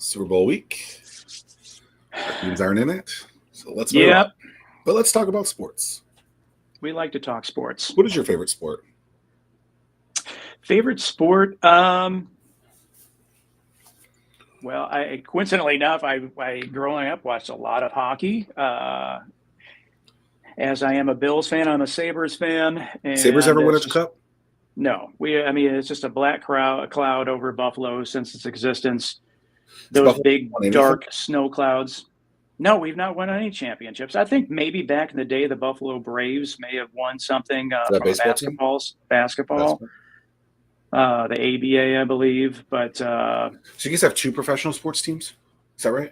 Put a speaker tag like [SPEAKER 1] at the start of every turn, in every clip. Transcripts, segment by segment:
[SPEAKER 1] Super Bowl week. Our teams aren't in it, so let's move on. But let's talk about sports.
[SPEAKER 2] We like to talk sports.
[SPEAKER 1] What is your favorite sport?
[SPEAKER 2] Favorite sport? Well, I coincidentally enough, I growing up watched a lot of hockey. As I am a Bills fan, I'm a Sabres fan. And
[SPEAKER 1] Sabres ever win a cup?
[SPEAKER 2] No, it's just a black cloud over Buffalo since its existence.
[SPEAKER 1] Does
[SPEAKER 2] Those big, dark snow clouds. No, we've not won any championships. I think maybe back in the day, the Buffalo Braves may have won something from basketball. The ABA, I believe. But
[SPEAKER 1] so you guys have two professional sports teams? Is that right?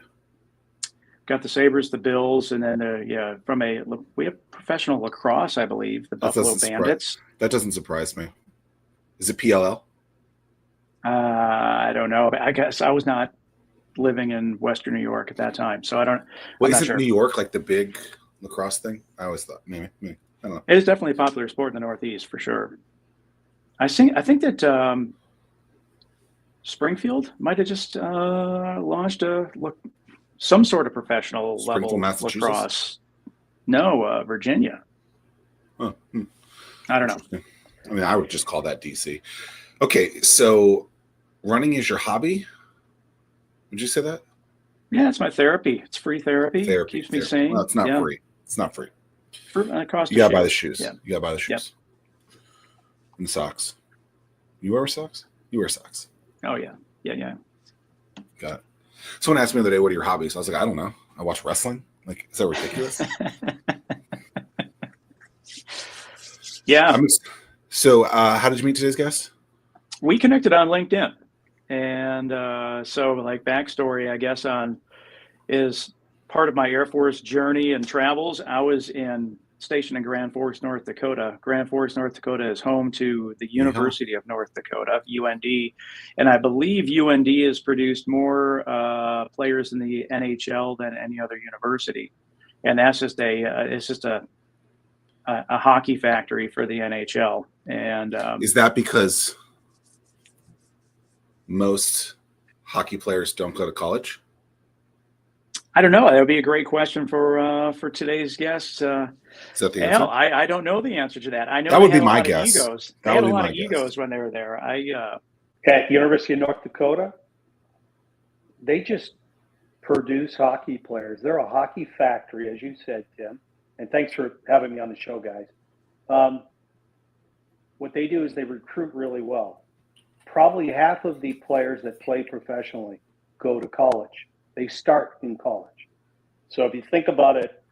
[SPEAKER 2] Got the Sabres, the Bills, and then we have professional lacrosse, I believe, the Buffalo Bandits.
[SPEAKER 1] That doesn't surprise me. Is it PLL?
[SPEAKER 2] I don't know. I guess I was not living in Western New York at that time, so I don't.
[SPEAKER 1] Well, isn't New York like the big lacrosse thing? I always thought maybe. I don't know.
[SPEAKER 2] It is definitely a popular sport in the Northeast for sure. I think that Springfield might have just launched some sort of professional level lacrosse. No, Virginia.
[SPEAKER 1] Huh.
[SPEAKER 2] I don't know.
[SPEAKER 1] I mean, I would just call that DC. Okay, so running is your hobby? Would you say that?
[SPEAKER 2] Yeah, it's my therapy. It's free therapy. Keeps me sane.
[SPEAKER 1] Well, it's not free. It's not free.
[SPEAKER 2] Cost
[SPEAKER 1] you gotta buy the shoes. Yeah. You gotta buy the shoes. Yep. And the socks. You wear socks? You wear socks.
[SPEAKER 2] Oh yeah. Yeah.
[SPEAKER 1] Got it. Someone asked me the other day, what are your hobbies? I was like, I don't know. I watch wrestling. Like, is that ridiculous?
[SPEAKER 2] Yeah.
[SPEAKER 1] So how did you meet today's guest?
[SPEAKER 2] We connected on LinkedIn. And so like backstory, I guess, is part of my Air Force journey and travels. I was stationed in Grand Forks, North Dakota. Grand Forks, North Dakota is home to the University of North Dakota, UND. And I believe UND has produced more players in the NHL than any other university. And that's just a hockey factory for the NHL. And
[SPEAKER 1] is that because most hockey players don't go to college?
[SPEAKER 2] I don't know. That would be a great question for today's guest.
[SPEAKER 1] Is that the answer?
[SPEAKER 2] Hell, I don't know the answer to that. I know
[SPEAKER 1] that would be my guess.
[SPEAKER 2] They had a lot of egos when they were there.
[SPEAKER 3] At University of North Dakota, they just produce hockey players. They're a hockey factory, as you said, Tim. And thanks for having me on the show, guys. What they do is they recruit really well. Probably half of the players that play professionally go to college. They start in college. So if you think about it,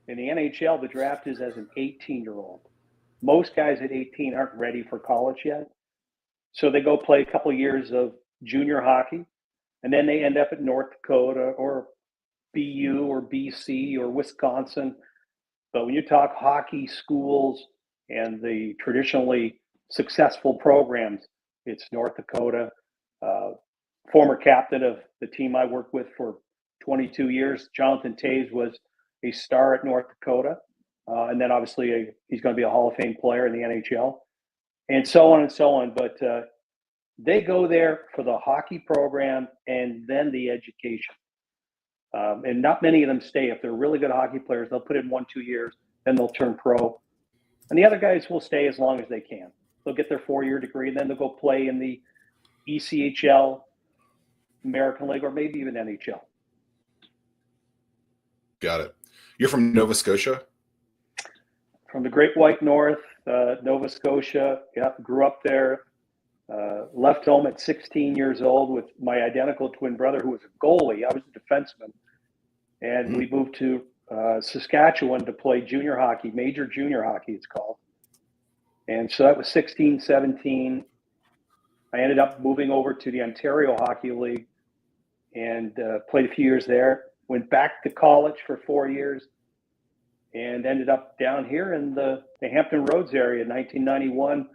[SPEAKER 3] in the NHL, the draft is as an 18-year-old. Most guys at 18 aren't ready for college yet. So they go play a couple of years of junior hockey, and then they end up at North Dakota or BU or BC or Wisconsin. But when you talk hockey schools and the traditionally successful programs, it's North Dakota. Former captain of the team I worked with for 22 years, Jonathan Toews, was a star at North Dakota. And then obviously he's going to be a Hall of Fame player in the NHL, and so on and so on. But they go there for the hockey program and then the education. And not many of them stay. If they're really good hockey players, they'll put in 1-2 years, then they'll turn pro. And the other guys will stay as long as they can. They'll get their 4-year degree, and then they'll go play in the ECHL, American League, or maybe even NHL.
[SPEAKER 1] Got it. You're from Nova Scotia?
[SPEAKER 3] From the Great White North, Nova Scotia. Yeah, grew up there. Left home at 16 years old with my identical twin brother, who was a goalie. I was a defenseman. And we moved to Saskatchewan to play junior hockey, major junior hockey, it's called. And so that was 16, 17. I ended up moving over to the Ontario Hockey League and played a few years there. Went back to college for 4 years and ended up down here in the Hampton Roads area in 1991,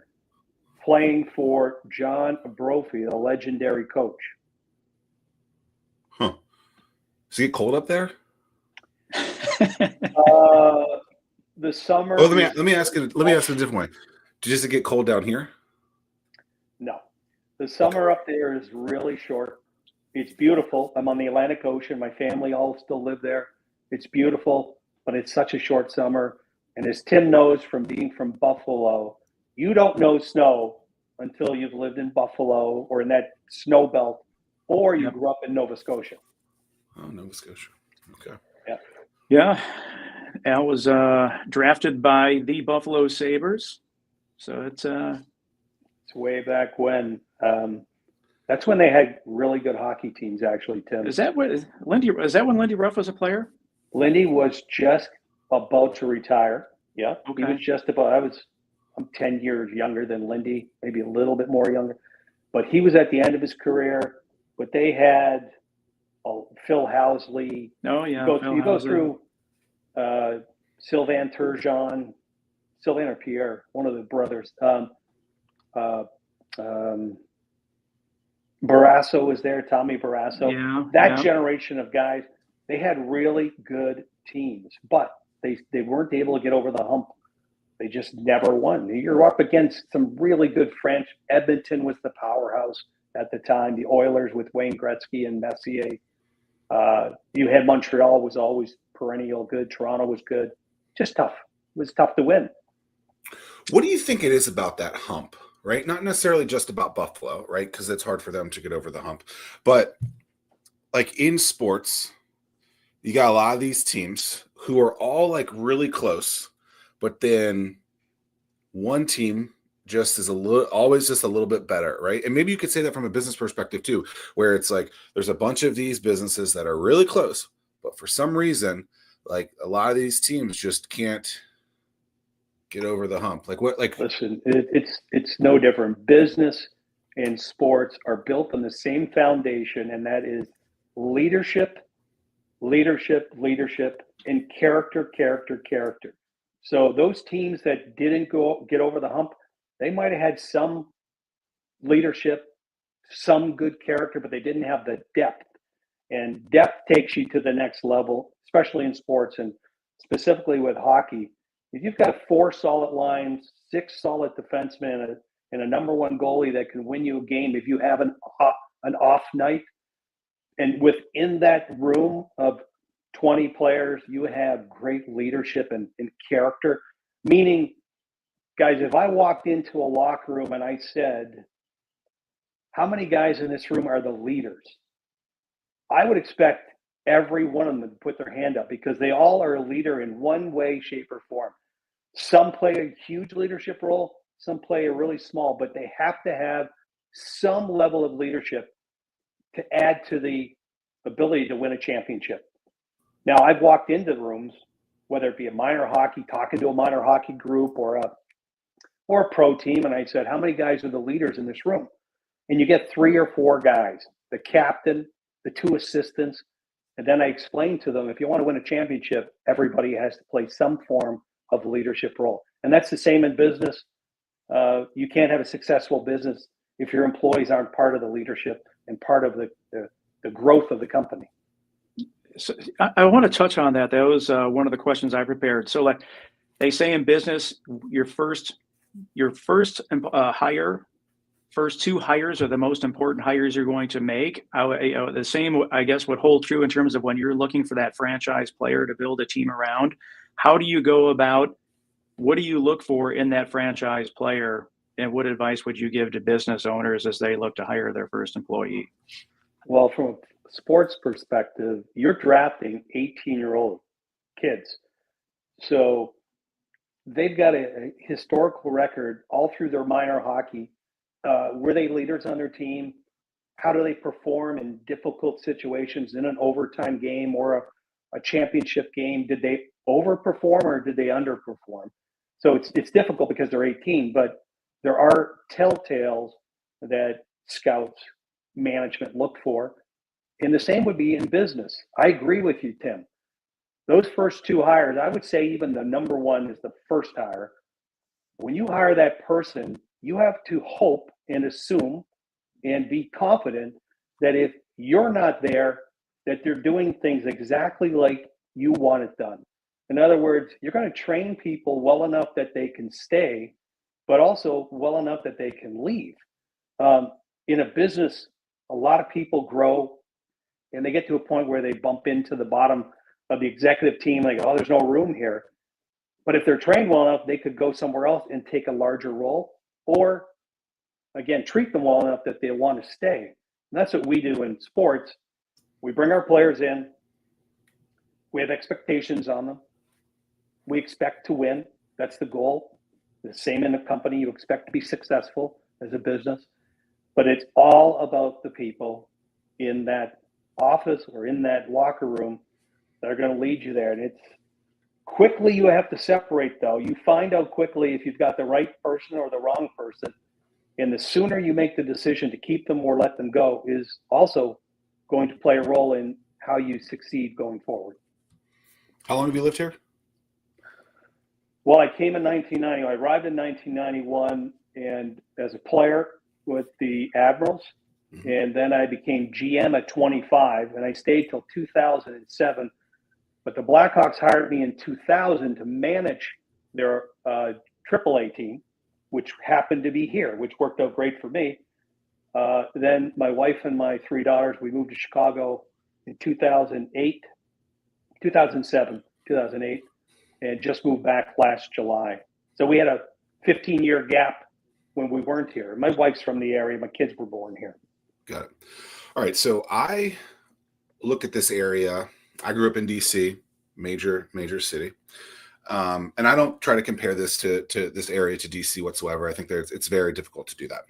[SPEAKER 3] playing for John Brophy, the legendary coach.
[SPEAKER 1] Huh. Does it get cold up there?
[SPEAKER 3] The summer.
[SPEAKER 1] Oh, let me ask it a different way. Does it get cold down here?
[SPEAKER 3] No. The summer up there is really short. It's beautiful. I'm on the Atlantic Ocean. My family all still live there. It's beautiful, but it's such a short summer. And as Tim knows from being from Buffalo, you don't know snow until you've lived in Buffalo or in that snow belt, or you grew up in Nova Scotia.
[SPEAKER 1] Oh, Nova Scotia. Okay.
[SPEAKER 3] Yeah.
[SPEAKER 2] Yeah. Al was drafted by the Buffalo Sabres. So it's
[SPEAKER 3] way back when. That's when they had really good hockey teams, actually, Tim.
[SPEAKER 2] Is that when Lindy Ruff was a player?
[SPEAKER 3] Lindy was just about to retire. Yeah.
[SPEAKER 2] Okay.
[SPEAKER 3] He was just about, I'm 10 years younger than Lindy, maybe a little bit more younger. But he was at the end of his career. But they had Phil Housley.
[SPEAKER 2] Oh, yeah.
[SPEAKER 3] You go through Sylvain Turgeon, Sylvain or Pierre, one of the brothers. Barrasso was there, Tommy Barrasso.
[SPEAKER 2] Yeah,
[SPEAKER 3] that generation of guys, they had really good teams, but they weren't able to get over the hump. They just never won. You're up against some really good French. Edmonton was the powerhouse at the time. The Oilers with Wayne Gretzky and Messier. You had Montreal was always perennial good. Toronto was good. Just tough. It was tough to win.
[SPEAKER 1] What do you think it is about that hump, right? Not necessarily just about Buffalo, right? Because it's hard for them to get over the hump. But like in sports, you got a lot of these teams who are all like really close, but then one team just is always just a little bit better, right? And maybe you could say that from a business perspective too, where it's like there's a bunch of these businesses that are really close, but for some reason, like a lot of these teams just can't get over the hump. Like what? Like
[SPEAKER 3] listen, it's no different. Business and sports are built on the same foundation, and that is leadership, and character. So those teams that didn't get over the hump, they might have had some leadership, some good character, but they didn't have the depth. And depth takes you to the next level, especially in sports and specifically with hockey. If you've got 4 solid lines, 6 solid defensemen, and a number 1 goalie that can win you a game, if you have an off night, and within that room of 20 players, you have great leadership and character. Meaning, guys, if I walked into a locker room and I said, how many guys in this room are the leaders? I would expect every one of them to put their hand up because they all are a leader in one way, shape, or form. Some play a huge leadership role, some play a really small, but they have to have some level of leadership to add to the ability to win a championship. Now, I've walked into rooms, whether it be a minor hockey, talking to a minor hockey group or a pro team, and I said, how many guys are the leaders in this room? And you get 3 or 4 guys, the captain, the 2 assistants, and then I explained to them, if you want to win a championship, everybody has to play some form of leadership role. And that's the same in business. You can't have a successful business if your employees aren't part of the leadership and part of the growth of the company.
[SPEAKER 2] So I want to touch on that. That was one of the questions I prepared. So like they say in business, your first hire, first 2 hires are the most important hires you're going to make. The same, I guess, would hold true in terms of when you're looking for that franchise player to build a team around. How do you go about, what do you look for in that franchise player? And what advice would you give to business owners as they look to hire their first employee?
[SPEAKER 3] Well, from a sports perspective, you're drafting 18-year-old kids. So they've got a historical record all through their minor hockey. Were they leaders on their team? How do they perform in difficult situations in an overtime game or a championship game? Did they overperform or did they underperform? So it's difficult because they're 18, but there are telltales that scouts, management look for. And the same would be in business. I agree with you, Tim. Those first 2 hires, I would say even the number 1 is the first hire. When you hire that person, you have to hope and assume and be confident that if you're not there, that they're doing things exactly like you want it done. In other words, you're going to train people well enough that they can stay, but also well enough that they can leave. In a business, a lot of people grow and they get to a point where they bump into the bottom of the executive team, like, oh, there's no room here. But if they're trained well enough, they could go somewhere else and take a larger role, or again, treat them well enough that they want to stay. And that's what we do in sports. We bring our players in. We have expectations on them. We expect to win. That's the goal. The same in the company. You expect to be successful as a business. But it's all about the people in that office or in that locker room that are going to lead you there. And it's quickly you have to separate, though. You find out quickly if you've got the right person or the wrong person. And the sooner you make the decision to keep them or let them go is also going to play a role in how you succeed going forward.
[SPEAKER 1] How long have you lived here?
[SPEAKER 3] Well, I came in 1990. I arrived in 1991 and as a player with the Admirals. Mm-hmm. And then I became GM at 25 and I stayed till 2007. But the Blackhawks hired me in 2000 to manage their AAA team, which happened to be here, which worked out great for me. Then my wife and my 3 daughters, we moved to Chicago in 2008, 2008, and just moved back last July. So we had a 15-year gap when we weren't here. My wife's from the area. My kids were born here.
[SPEAKER 1] Got it. All right. So I look at this area. I grew up in DC, major city. And I don't try to compare this to this area to DC whatsoever. I think it's very difficult to do that.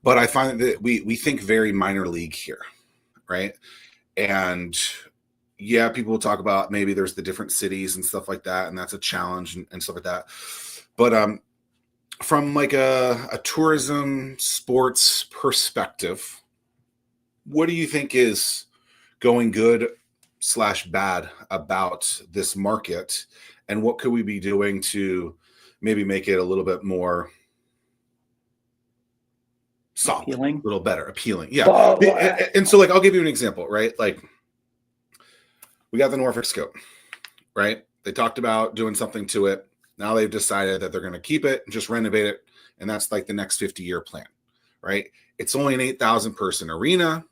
[SPEAKER 1] But I find that we think very minor league here, right? And yeah, people will talk about maybe there's the different cities and stuff like that, and that's a challenge and stuff like that. But from like a tourism sports perspective, what do you think is going good / bad about this market? And what could we be doing to maybe make it a little bit more solid,
[SPEAKER 2] appealing?
[SPEAKER 1] A little better, appealing? Yeah. And so, like, I'll give you an example, right? Like, we got the Norfolk Scope, right? They talked about doing something to it. Now they've decided that they're going to keep it and just renovate it. And that's like the next 50-year plan, right? It's only an 8,000 person arena,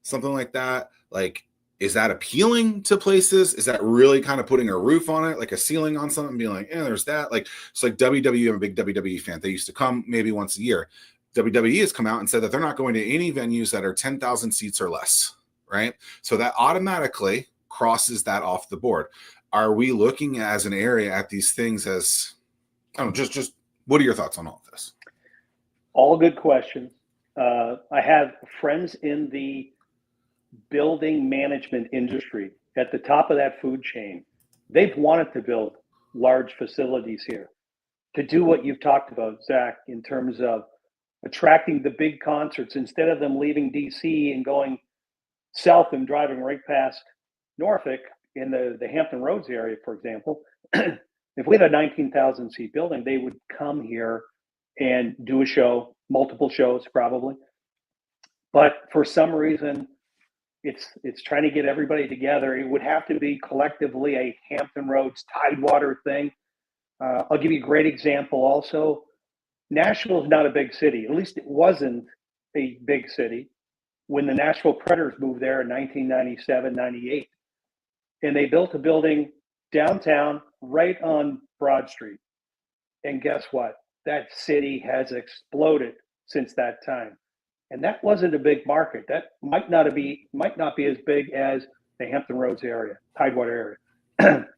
[SPEAKER 1] something like that. Like, is that appealing to places? Is that really kind of putting a roof on it, like a ceiling on something, being like, yeah, there's that. Like, it's like WWE. I'm a big WWE fan. They used to come maybe once a year. WWE has come out and said that they're not going to any venues that are 10,000 seats or less, right? So that automatically crosses that off the board. Are we looking as an area at these things as, I don't know, just what are your thoughts on all of this?
[SPEAKER 3] All good questions. I have friends in the building management industry at the top of that food chain. They've wanted to build large facilities here to do what you've talked about, Zach, in terms of attracting the big concerts instead of them leaving DC and going south and driving right past Norfolk in the Hampton Roads area, for example. If we had a 19,000 seat building, they would come here and do a show, multiple shows probably. But for some reason, it's trying to get everybody together. It would have to be collectively a Hampton Roads Tidewater thing. I'll give you a great example also. Nashville is not a big city. At least it wasn't a big city when the Nashville Predators moved there in 1997, 98. And they built a building downtown right on Broad Street. And guess what? That city has exploded since that time. And that wasn't a big market. That might not be as big as the Hampton Roads area, Tidewater area.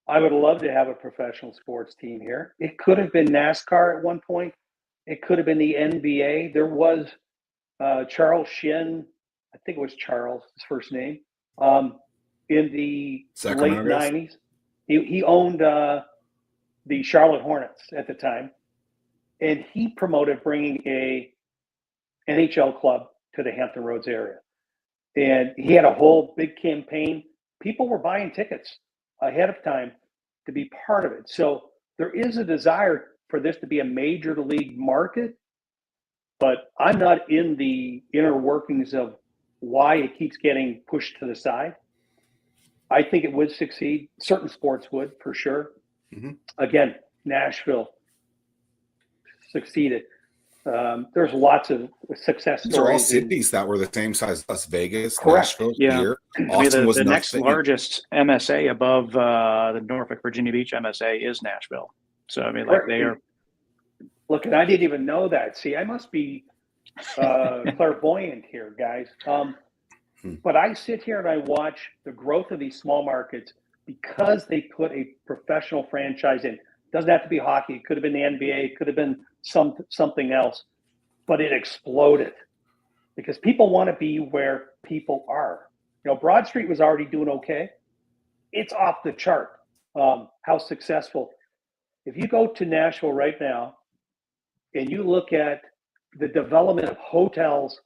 [SPEAKER 3] I would love to have a professional sports team here. It could have been NASCAR at one point. It could have been the NBA. There was Charles Shin, I think it was Charles, his first name, in the
[SPEAKER 1] Sacramento
[SPEAKER 3] late 90s. He owned the Charlotte Hornets at the time. And he promoted bringing a NHL club to the Hampton Roads area. And he had a whole big campaign. People were buying tickets ahead of time to be part of it. So there is a desire for this to be a major league market, but I'm not in the inner workings of why it keeps getting pushed to the side. I think it would succeed. Certain sports would, for sure. Mm-hmm. Again, Nashville succeeded. There's lots of success
[SPEAKER 1] These are all
[SPEAKER 3] stories.
[SPEAKER 1] cities that were the same size as Las Vegas,
[SPEAKER 3] Correct.
[SPEAKER 1] Nashville,
[SPEAKER 2] Yeah.
[SPEAKER 1] here.
[SPEAKER 2] I mean,
[SPEAKER 1] Austin was
[SPEAKER 2] the next
[SPEAKER 1] nothing.
[SPEAKER 2] largest MSA above the Norfolk, Virginia Beach MSA is Nashville. So, I mean, like, they are.
[SPEAKER 3] Look, and I didn't even know that. See, I must be clairvoyant here, guys. But I sit here and I watch the growth of these small markets because they put a professional franchise in. It doesn't have to be hockey. It could have been the NBA. It could have been something else. But it exploded because people want to be where people are. You know, Broad Street was already doing okay. It's off the chart how successful. If you go to Nashville right now and you look at the development of hotels,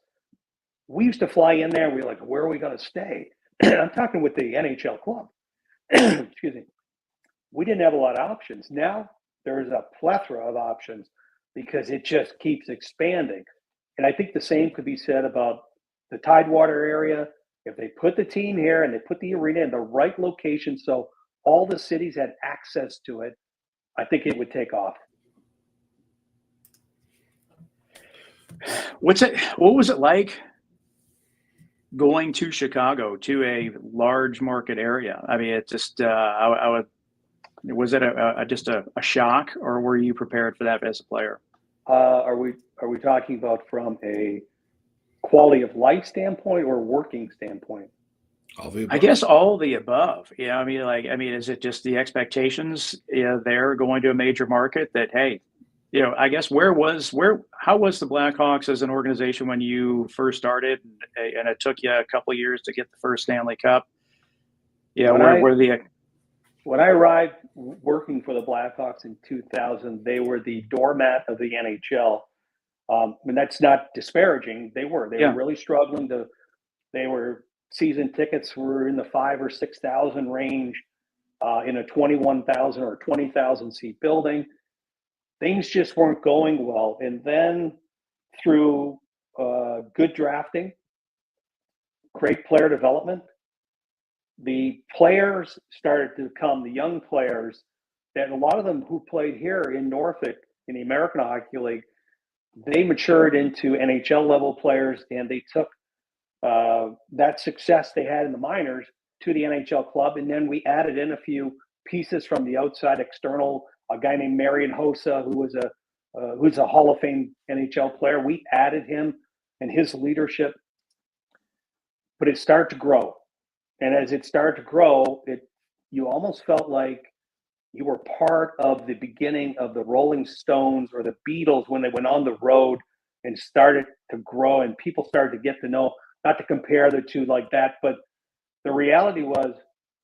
[SPEAKER 3] we used to fly in there and we were like, where are we going to stay? I'm talking with the NHL club. Excuse me. We didn't have a lot of options. Now there's a plethora of options because it just keeps expanding. And I think the same could be said about the Tidewater area. If they put the team here and they put the arena in the right location so all the cities had access to it, I think it would take off.
[SPEAKER 2] What was it like going to Chicago, to a large market area? I mean, it just, was it just a shock, or were you prepared for that as a player?
[SPEAKER 3] Are we talking about from a quality of life standpoint or working standpoint?
[SPEAKER 2] I guess all of the above. Yeah, I mean, is it just the expectations? They're going to a major market that, hey, I guess how was the Blackhawks as an organization when you first started, and it took you a couple of years to get the first Stanley Cup? Yeah,
[SPEAKER 3] when I arrived working for the Blackhawks in 2000, they were the doormat of the NHL. And that's not disparaging. They were really struggling season tickets were in the 5,000 or 6,000 range in a 21,000 or 20,000 seat building. Things just weren't going well. And then through good drafting, great player development, the players started to come, the young players, that a lot of them who played here in Norfolk in the American Hockey League, they matured into NHL level players, and they took that success they had in the minors to the NHL club. And then we added in a few pieces from the outside external, a guy named Marian Hossa, who's a Hall of Fame NHL player. We added him and his leadership, but it started to grow. And as it started to grow, you almost felt like you were part of the beginning of the Rolling Stones or the Beatles when they went on the road and started to grow, and people started to get to know, not to compare the two like that, but the reality was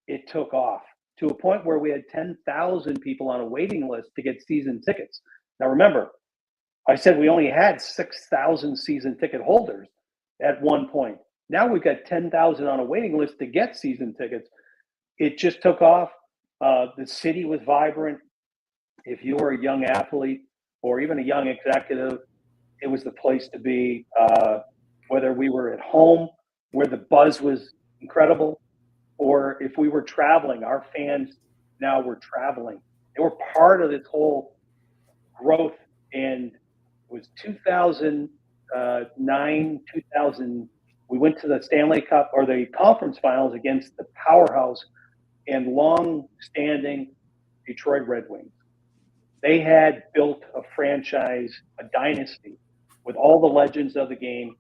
[SPEAKER 3] it took off to a point where we had 10,000 people on a waiting list to get season tickets. Now, remember, I said we only had 6,000 season ticket holders at one point. Now we've got 10,000 on a waiting list to get season tickets. It just took off. The city was vibrant. If you were a young athlete or even a young executive, it was the place to be. Whether we were at home, where the buzz was incredible, or if we were traveling, our fans now were traveling. They were part of this whole growth. And it was 2009, 2000. We went to the Stanley Cup or the conference finals against the powerhouse and long-standing Detroit Red Wings. They had built a franchise, a dynasty, with all the legends of the game.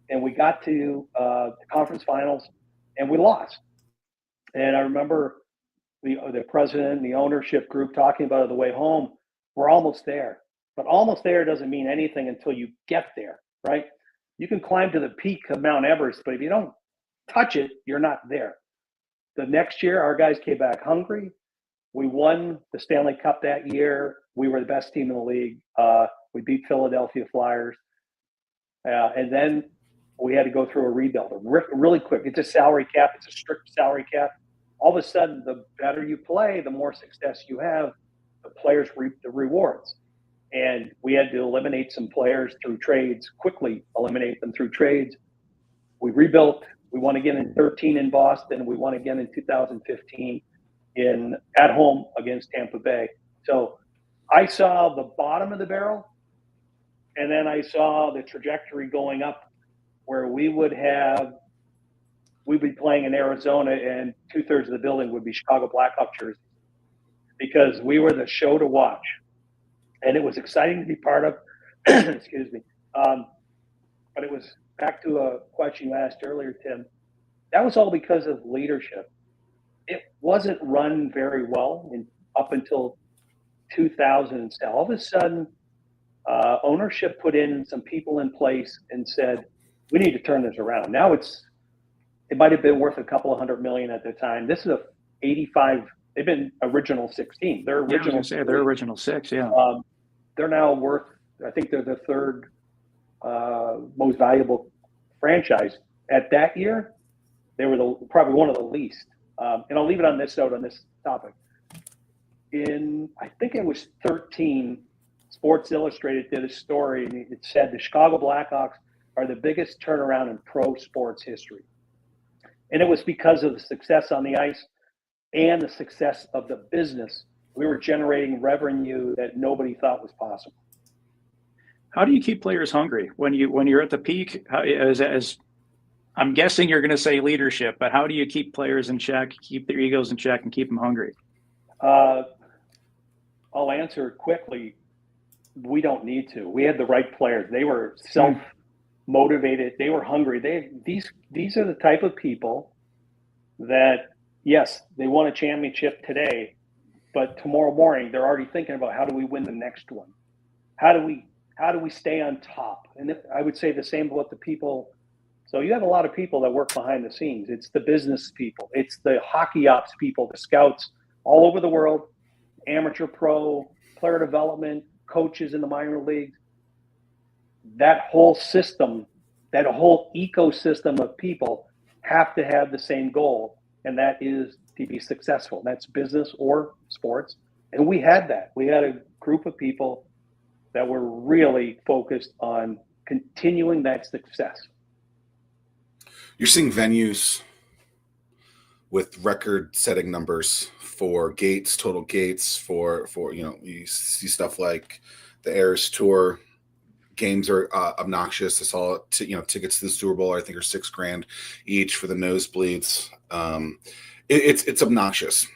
[SPEAKER 3] And we got to the conference finals, and we lost. And I remember the president and the ownership group talking about it the way home. We're almost there. But almost there doesn't mean anything until you get there, right? You can climb to the peak of Mount Everest, but if you don't touch it, you're not there. The next year, our guys came back hungry. We won the Stanley Cup that year. We were the best team in the league. We beat Philadelphia Flyers. And then we had to go through a rebuild really quick. It's a salary cap. It's a strict salary cap. All of a sudden, the better you play, the more success you have, the players reap the rewards. And we had to eliminate some players through trades, quickly eliminate them through trades. We rebuilt. We won again in 2013 in Boston. We won again in 2015 at home against Tampa Bay. So I saw the bottom of the barrel, And then I saw the trajectory going up where we'd be playing in Arizona and 2/3 of the building would be Chicago Blackhawks jerseys because we were the show to watch. And it was exciting to be part of. Excuse me. But it was back to a question you asked earlier, Tim. That was all because of leadership. It wasn't run very well up until 2000. All of a sudden, ownership put in some people in place and said, we need to turn this around. Now it might have been worth a couple of $100 million at the time. This is a 85. They've been original 16. They're original.
[SPEAKER 2] Yeah, they're original 6. Yeah.
[SPEAKER 3] They're now worth. I think they're the third most valuable franchise. At that year, they were probably one of the least. And I'll leave it on this note on this topic. I think it was 13. Sports Illustrated did a story, and it said the Chicago Blackhawks are the biggest turnaround in pro sports history. And it was because of the success on the ice and the success of the business. We were generating revenue that nobody thought was possible.
[SPEAKER 2] How do you keep players hungry when you're at the peak? As I'm guessing you're going to say leadership, but how do you keep players in check, keep their egos in check, and keep them hungry?
[SPEAKER 3] I'll answer quickly. We don't need to. We had the right players. They were self-motivated. They were hungry. These are the type of people that, yes, they won a championship today, but tomorrow morning they're already thinking about how do we win the next one? How do we stay on top? And I would say the same about the people. So you have a lot of people that work behind the scenes. It's the business people. It's the hockey ops people, the scouts all over the world, amateur pro, player development, coaches in the minor leagues. That whole system, that whole ecosystem of people have to have the same goal, and that is to be successful. That's business or sports. And we had that. We had a group of people that were really focused on continuing that success.
[SPEAKER 1] You're seeing venues with record-setting numbers for gates, total gates, for you see stuff like the Eras Tour. Games are obnoxious. I saw tickets to the Super Bowl I think are $6,000 each for the nosebleeds. It's obnoxious.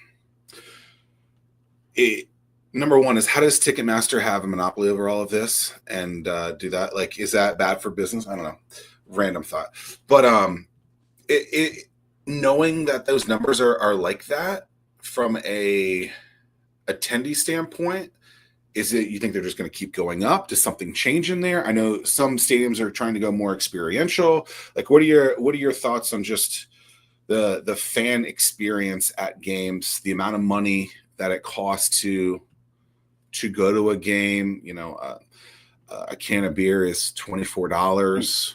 [SPEAKER 1] Number one is, how does Ticketmaster have a monopoly over all of this and do that? Like, is that bad for business? I don't know. Random thought. But knowing that those numbers are like that from a attendee standpoint, is it, you think they're just going to keep going up? Does something change in there? I know some stadiums are trying to go more experiential. Like, what are your thoughts on just the fan experience at games, the amount of money that it costs to go to a game? A can of beer is $24.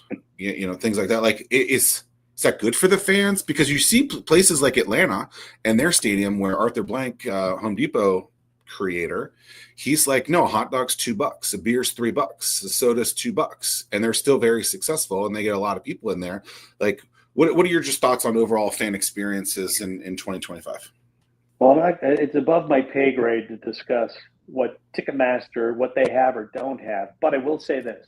[SPEAKER 1] Things like that. Like, is that good for the fans? Because you see places like Atlanta and their stadium where Arthur Blank, Home Depot creator, he's like, no, a hot dog's $2, a beer's $3, a soda's $2, and they're still very successful and they get a lot of people in there. Like, what are your just thoughts on overall fan experiences in 2025?
[SPEAKER 3] Well, it's above my pay grade to discuss what Ticketmaster, what they have or don't have. But I will say this: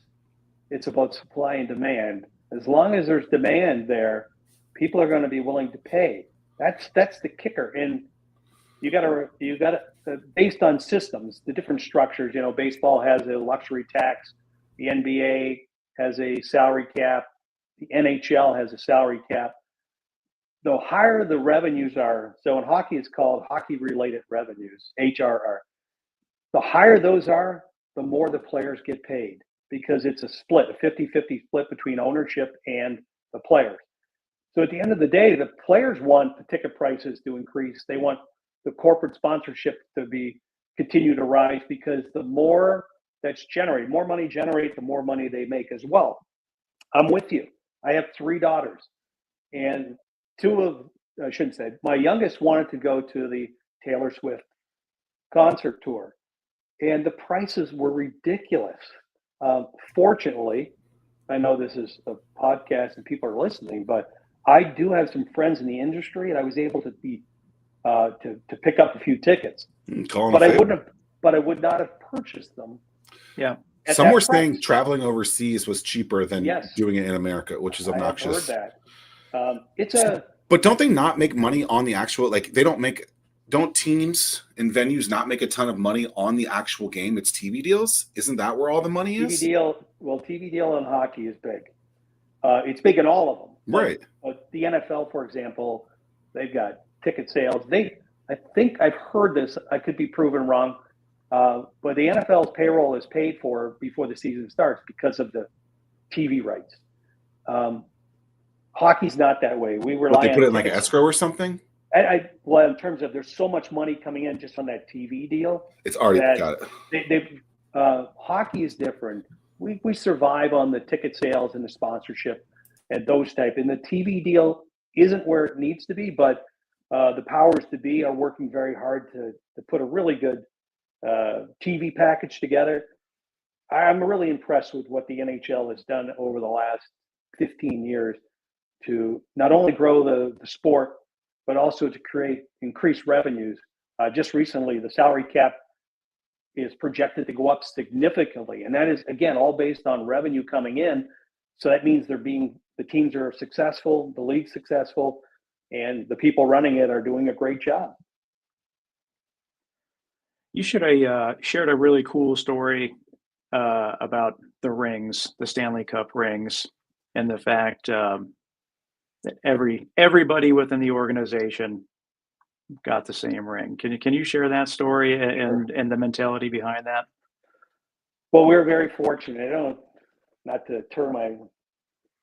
[SPEAKER 3] it's about supply and demand. As long as there's demand there, people are going to be willing to pay. That's the kicker. And you got to based on systems, the different structures. Baseball has a luxury tax. The NBA has a salary cap. The NHL has a salary cap. The higher the revenues are, so in hockey it's called hockey-related revenues, HRR. The higher those are, the more the players get paid, because it's a 50-50 split between ownership and the players. So at the end of the day, the players want the ticket prices to increase. They want the corporate sponsorship to continue to rise, because the more that's generated, more money generate, the more money they make as well. I'm with you. I have 3 daughters, and my youngest wanted to go to the Taylor Swift concert tour, and the prices were ridiculous. Fortunately, I know this is a podcast and people are listening, but I do have some friends in the industry, and I was able to pick up a few tickets.
[SPEAKER 1] But I
[SPEAKER 3] would not have purchased them.
[SPEAKER 2] Yeah.
[SPEAKER 3] at
[SPEAKER 1] Some
[SPEAKER 3] that
[SPEAKER 1] were
[SPEAKER 3] price.
[SPEAKER 1] saying traveling overseas was cheaper than
[SPEAKER 3] Yes.
[SPEAKER 1] doing it in America, which is obnoxious.
[SPEAKER 3] I have heard that.
[SPEAKER 1] But don't they not make money on the actual, like don't teams and venues not make a ton of money on the actual game? It's TV deals. Isn't that where all the money
[SPEAKER 3] TV
[SPEAKER 1] is?
[SPEAKER 3] deal. Well, TV deal in hockey is big. It's big in all of them.
[SPEAKER 1] Right.
[SPEAKER 3] But the NFL, for example, they've got ticket sales. I think I've heard this. I could be proven wrong. But the NFL's payroll is paid for before the season starts because of the TV rights. Hockey's not that way. We rely
[SPEAKER 1] But they put
[SPEAKER 3] on
[SPEAKER 1] it in like an escrow or something?
[SPEAKER 3] Well, in terms of there's so much money coming in just on that TV deal.
[SPEAKER 1] It's already got it.
[SPEAKER 3] Hockey is different. We survive on the ticket sales and the sponsorship and those type. And the TV deal isn't where it needs to be, but the powers to be are working very hard to put a really good TV package together. I'm really impressed with what the NHL has done over the last 15 years to not only grow the sport, but also to create increased revenues. Just recently, the salary cap is projected to go up significantly. And that is, again, all based on revenue coming in. So that means the teams are successful, the league's successful, and the people running it are doing a great job.
[SPEAKER 2] You should have shared a really cool story about the rings, the Stanley Cup rings, and the fact that everybody within the organization got the same ring. Can you share that story and the mentality behind that?
[SPEAKER 3] Well, we're very fortunate. Not to turn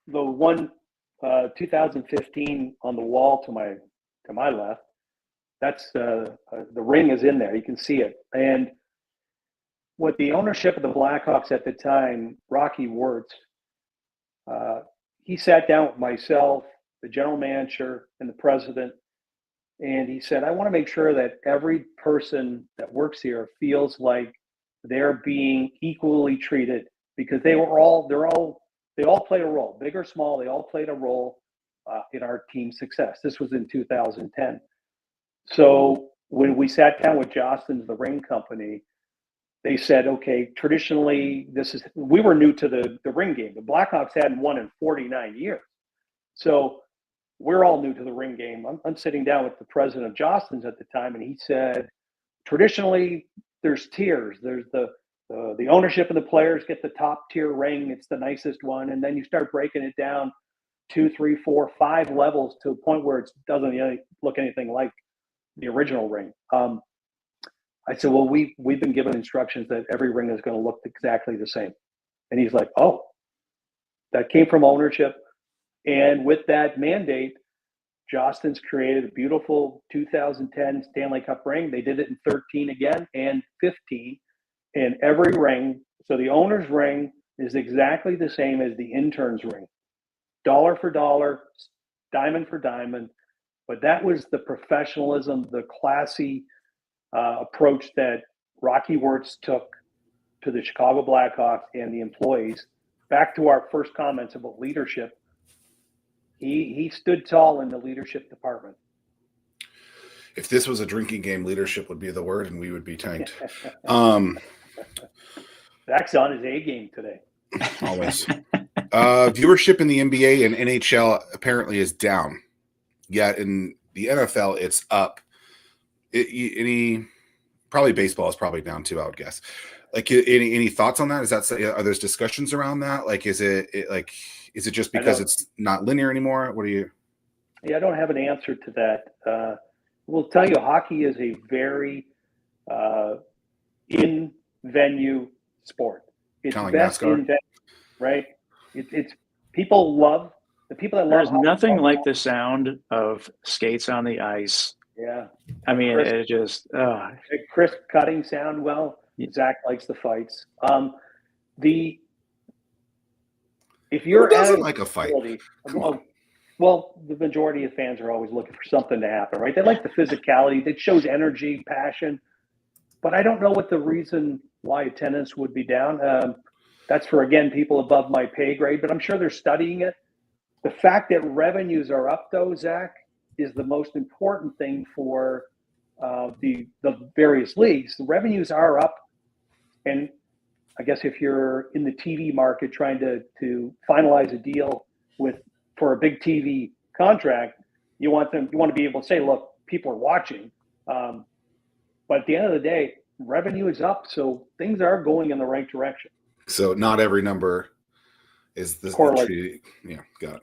[SPEAKER 3] the one 2015 on the wall to my left. That's the ring is in there. You can see it. And with the ownership of the Blackhawks at the time, Rocky Wirtz, he sat down with myself, the general manager, and the president, and he said, I want to make sure that every person that works here feels like they're being equally treated because they all played a role, big or small. They all played a role in our team's success. This was in 2010. So when we sat down with Jostens, the ring company, they said, okay, traditionally we were new to the ring game. The Blackhawks hadn't won in 49 years. So we're all new to the ring game. I'm sitting down with the president of Jostens at the time, and he said, traditionally there's tiers. There's the ownership of the players get the top tier ring. It's the nicest one. And then you start breaking it down 2, 3, 4, 5 levels to a point where it doesn't look anything like the original ring. I said, well, we've been given instructions that every ring is going to look exactly the same. And he's like, oh, that came from ownership. And with that mandate, Jostens created a beautiful 2010 Stanley Cup ring. They did it in 13 again and 15. And every ring, so the owner's ring is exactly the same as the intern's ring. Dollar for dollar, diamond for diamond. But that was the professionalism, the classy approach that Rocky Wirtz took to the Chicago Blackhawks and the employees. Back to our first comments about leadership, he stood tall in the leadership department.
[SPEAKER 1] If this was a drinking game, leadership would be the word, and we would be tanked.
[SPEAKER 3] Zach's on his A game today.
[SPEAKER 1] Always. Viewership in the NBA and NHL apparently is down. Yet in the NFL, it's up. Probably baseball is probably down too, I would guess. Like, any thoughts on that? Are there discussions around that? Like, is it just because it's not linear anymore? What do you?
[SPEAKER 3] Yeah, I don't have an answer to that. We'll tell you, hockey is a very in-venue sport. It's
[SPEAKER 1] kind of
[SPEAKER 3] best
[SPEAKER 1] like NASCAR,
[SPEAKER 3] in venue, right? It's people love the people that
[SPEAKER 2] There's
[SPEAKER 3] love hockey.
[SPEAKER 2] nothing like the sound of skates on the ice.
[SPEAKER 3] Yeah,
[SPEAKER 2] I mean, it just
[SPEAKER 3] crisp cutting sound. Well, Zach likes the fights. If you're
[SPEAKER 1] who doesn't like a fight?
[SPEAKER 3] Well, the majority of fans are always looking for something to happen, right? They like the physicality. It shows energy, passion. But I don't know what the reason why attendance would be down. That's for, again, people above my pay grade, but I'm sure they're studying it. The fact that revenues are up, though, Zach, is the most important thing for the various leagues. The revenues are up. And I guess if you're in the TV market trying to finalize a deal for a big TV contract, you want to be able to say, look, people are watching. But at the end of the day, revenue is up, so things are going in the right direction.
[SPEAKER 1] So not every number is the
[SPEAKER 3] correlate.
[SPEAKER 1] Yeah, got it.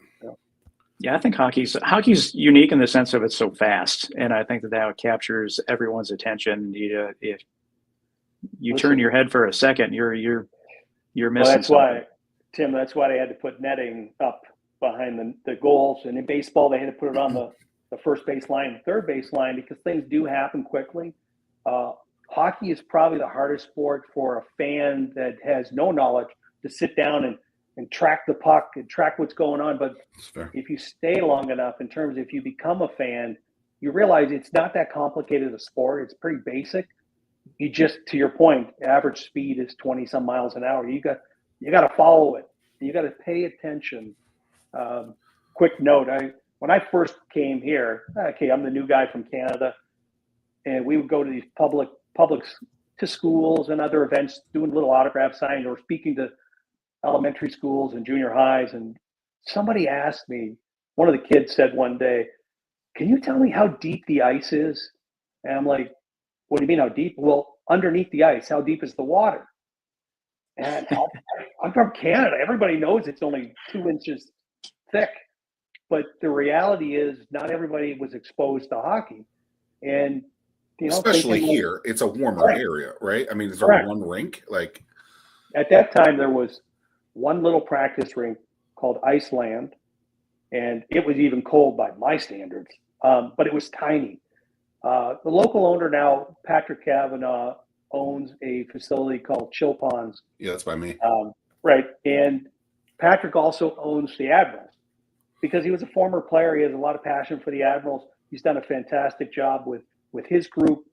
[SPEAKER 2] Yeah, I think hockey's unique in the sense of it's so fast, and I think that captures everyone's attention. If you turn your head for a second, you're missing
[SPEAKER 3] that's
[SPEAKER 2] something.
[SPEAKER 3] Why, Tim. That's why they had to put netting up behind the goals, and in baseball they had to put it on the first base line, and third base line, because things do happen quickly. Hockey is probably the hardest sport for a fan that has no knowledge to sit down and track the puck and track what's going on. But if you stay long enough, in terms of if you become a fan, you realize it's not that complicated a sport. It's pretty basic. You just, to your point, average speed is 20 some miles an hour. You got to follow it. You got to pay attention. Quick note: when I first came here, I'm the new guy from Canada, and we would go to these publics to schools and other events, doing little autograph signing or speaking to elementary schools and junior highs. And somebody asked me, one of the kids said one day, "Can you tell me how deep the ice is?" And I'm like, "What do you mean how deep?" "Well, underneath the ice, how deep is the water?" And I'm from Canada. Everybody knows it's only 2 inches thick. But the reality is not everybody was exposed to hockey. And,
[SPEAKER 1] especially here, it's a warmer area, right? I mean, is there one rink? Like,
[SPEAKER 3] at that time, there was one little practice rink called Iceland, and it was even cold by my standards, but it was tiny. The local owner now, Patrick Kavanaugh, owns a facility called Chill Ponds.
[SPEAKER 1] Yeah, that's by me.
[SPEAKER 3] Right. And Patrick also owns the Admirals. Because he was a former player, he has a lot of passion for the Admirals. He's done a fantastic job with his group.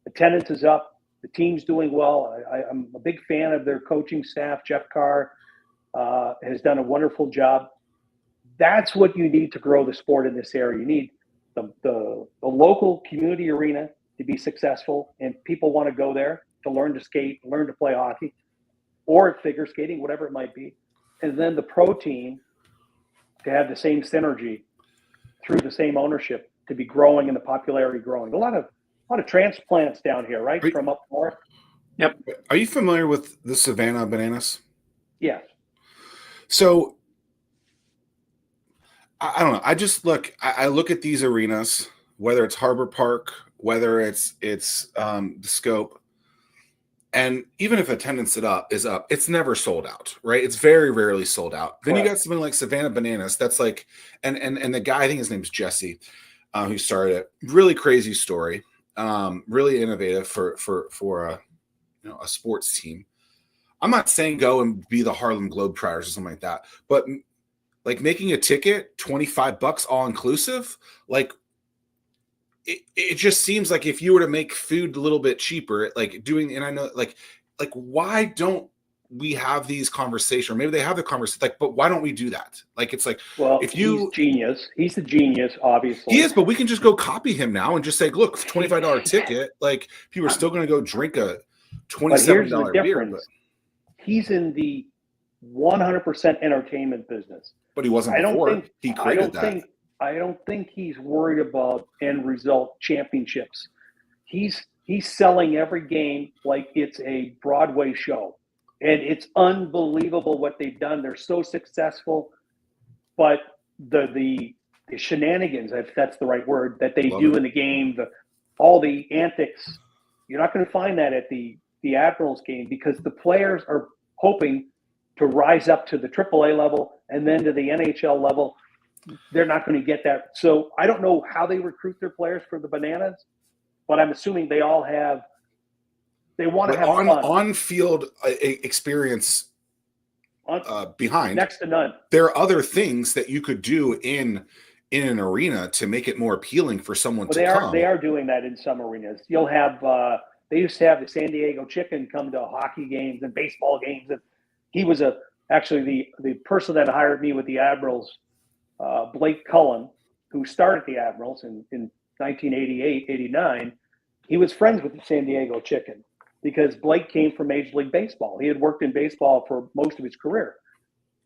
[SPEAKER 3] Attendance is up. The team's doing well. I'm a big fan of their coaching staff. Jeff Carr has done a wonderful job. That's what you need to grow the sport in this area. You need the local community arena to be successful, and people want to go there to learn to skate, learn to play hockey, or figure skating, whatever it might be. And then the pro team to have the same synergy through the same ownership to be growing and the popularity growing. A lot of transplants down here, right? From up north.
[SPEAKER 2] Yep.
[SPEAKER 1] Are you familiar with the Savannah Bananas?
[SPEAKER 3] Yes.
[SPEAKER 1] So I don't know. I look at these arenas, whether it's Harbor Park, whether it's the Scope, and even if attendance is up, it's never sold out, right? It's very rarely sold out. Then you got something like Savannah Bananas. That's like, and the guy, I think his name's Jesse, who started it. Really crazy story. Really innovative for a sports team. I'm not saying go and be the Harlem Globetrotters or something like that, but like making a ticket $25 all inclusive, like. It just seems like if you were to make food a little bit cheaper, like doing, and I know, like why don't we have these conversations? Or maybe they have the conversation, like, but why don't we do that? Like, it's like,
[SPEAKER 3] well, he's genius. He's the genius, obviously.
[SPEAKER 1] He is, but we can just go copy him now and just say, look, $25 ticket. Like, people are still going to go drink a $27 beer. But
[SPEAKER 3] he's in the 100% entertainment business.
[SPEAKER 1] But he wasn't before. He created that.
[SPEAKER 3] I don't think he's worried about end result championships. He's selling every game like it's a Broadway show. And it's unbelievable what they've done. They're so successful. But the shenanigans, if that's the right word, that they do in the game, all the antics, you're not going to find that at the Admirals game, because the players are hoping to rise up to the AAA level and then to the NHL level. They're not going to get that. So I don't know how they recruit their players for the Bananas, but I'm assuming they all have. They want to have fun.
[SPEAKER 1] On-field experience behind
[SPEAKER 3] next to none.
[SPEAKER 1] There are other things that you could do in an arena to make it more appealing for someone to come.
[SPEAKER 3] They are doing that in some arenas. You'll have. They used to have the San Diego Chicken come to hockey games and baseball games, and he was actually the person that hired me with the Admirals. Blake Cullen, who started the Admirals in 1988, 89, he was friends with the San Diego Chicken. because Blake came from Major League Baseball. He had worked in baseball for most of his career.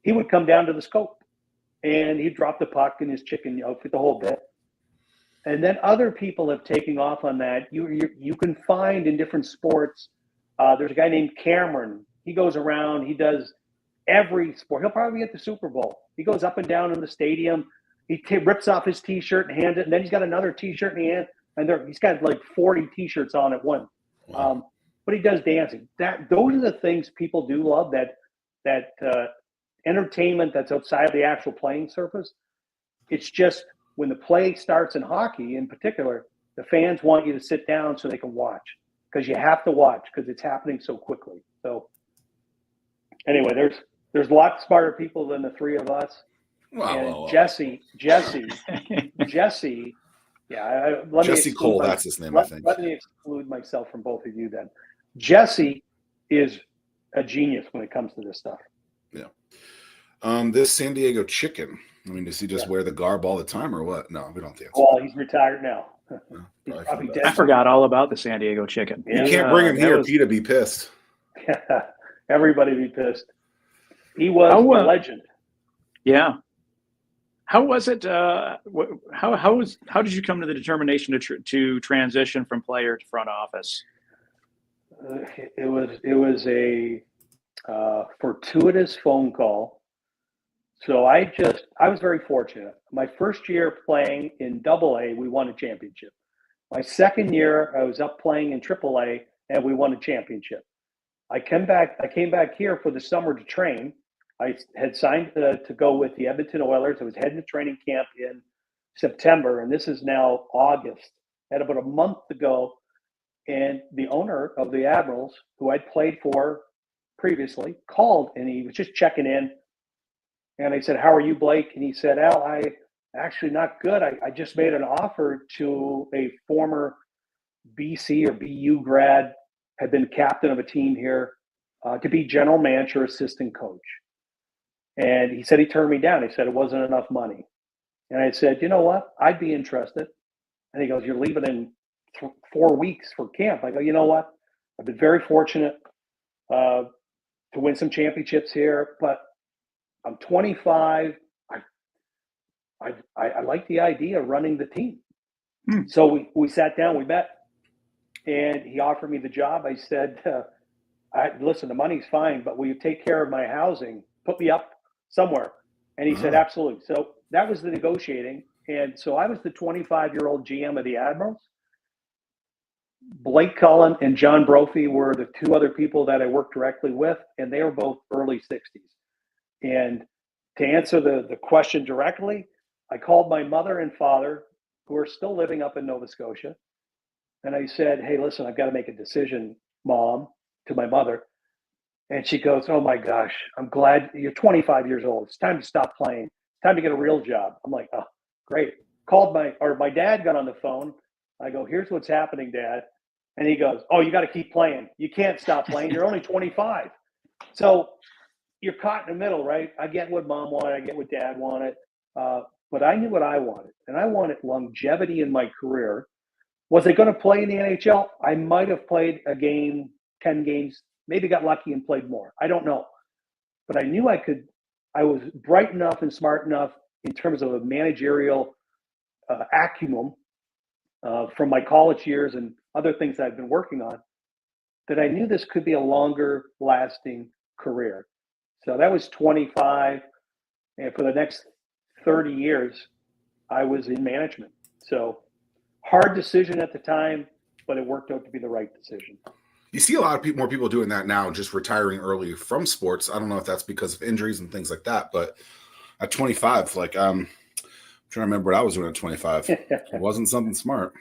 [SPEAKER 3] He would come down to the scope and he'd drop the puck in his chicken outfit, the whole bit. And then other people have taken off on that. You can find in different sports, there's a guy named Cameron. He goes around, he does every sport. He'll probably be at the Super Bowl. He goes up and down in the stadium. He rips off his T-shirt and hands it, and then he's got another T-shirt in the hand, and he's got like 40 T-shirts on at once.
[SPEAKER 1] Wow.
[SPEAKER 3] But he does dancing. Those are the things people do love. That entertainment that's outside the actual playing surface. It's just when the play starts in hockey, in particular, the fans want you to sit down so they can watch, because you have to watch because it's happening so quickly. So anyway, there's a lot smarter people than the three of us.
[SPEAKER 1] Wow.
[SPEAKER 3] Jesse. Yeah,
[SPEAKER 1] Jesse Cole, that's his name, I think.
[SPEAKER 3] Let me exclude myself from both of you then. Jesse is a genius when it comes to this stuff.
[SPEAKER 1] Yeah. This San Diego chicken, I mean, does he just wear the garb all the time or what? No, we don't think so.
[SPEAKER 3] Well, he's retired now. He's
[SPEAKER 1] No,
[SPEAKER 3] probably dead.
[SPEAKER 2] I forgot all about the San Diego chicken.
[SPEAKER 3] Yeah.
[SPEAKER 1] You can't bring him here. Pete would be pissed.
[SPEAKER 3] Everybody be pissed. He was a legend.
[SPEAKER 2] Yeah. How was it? How did you come to the determination to transition from player to front office?
[SPEAKER 3] It was a fortuitous phone call. So I was very fortunate. My first year playing in AA, we won a championship. My second year, I was up playing in AAA, and we won a championship. I came back here for the summer to train. I had signed to go with the Edmonton Oilers. I was heading to training camp in September, and this is now August. I had about a month to go, and the owner of the Admirals, who I'd played for previously, called, and he was just checking in. And I said, "How are you, Blake?" And he said, "Al, I actually not good. I just made an offer to a former BC or BU grad, had been captain of a team here, to be general manager, assistant coach." And he said he turned me down. He said it wasn't enough money. And I said, "You know what? I'd be interested." And he goes, "You're leaving in 4 weeks for camp." I go, "You know what? I've been very fortunate to win some championships here, but I'm 25. I like the idea of running the team." So we sat down, we met, and he offered me the job. I said, "Listen, the money's fine, but will you take care of my housing? Put me up somewhere." And he said, "Absolutely." So that was the negotiating. And so I was the 25-year-old GM of the Admirals. Blake Cullen and John Brophy were the two other people that I worked directly with, and they were both early 60s. And to answer the question directly, I called my mother and father, who are still living up in Nova Scotia. And I said, "Hey, listen, I've got to make a decision, Mom," to my mother. And she goes, "Oh my gosh, I'm glad you're 25 years old. It's time to stop playing. It's time to get a real job." I'm like, "Oh, great." My dad got on the phone. I go, "Here's what's happening, Dad." And he goes, "Oh, you got to keep playing. You can't stop playing. You're only 25. So you're caught in the middle, right? I get what Mom wanted. I get what Dad wanted. But I knew what I wanted. And I wanted longevity in my career. Was I going to play in the NHL? I might have played a game, 10 games, maybe got lucky and played more. I don't know. But I knew I could. I was bright enough and smart enough in terms of a managerial acumen from my college years and other things I've been working on, that I knew this could be a longer lasting career. So that was 25. And for the next 30 years, I was in management. So hard decision at the time, but it worked out to be the right decision.
[SPEAKER 1] You see a lot of more people doing that now, just retiring early from sports. I don't know if that's because of injuries and things like that, but at 25, like I'm trying to remember what I was doing at 25. It wasn't something smart.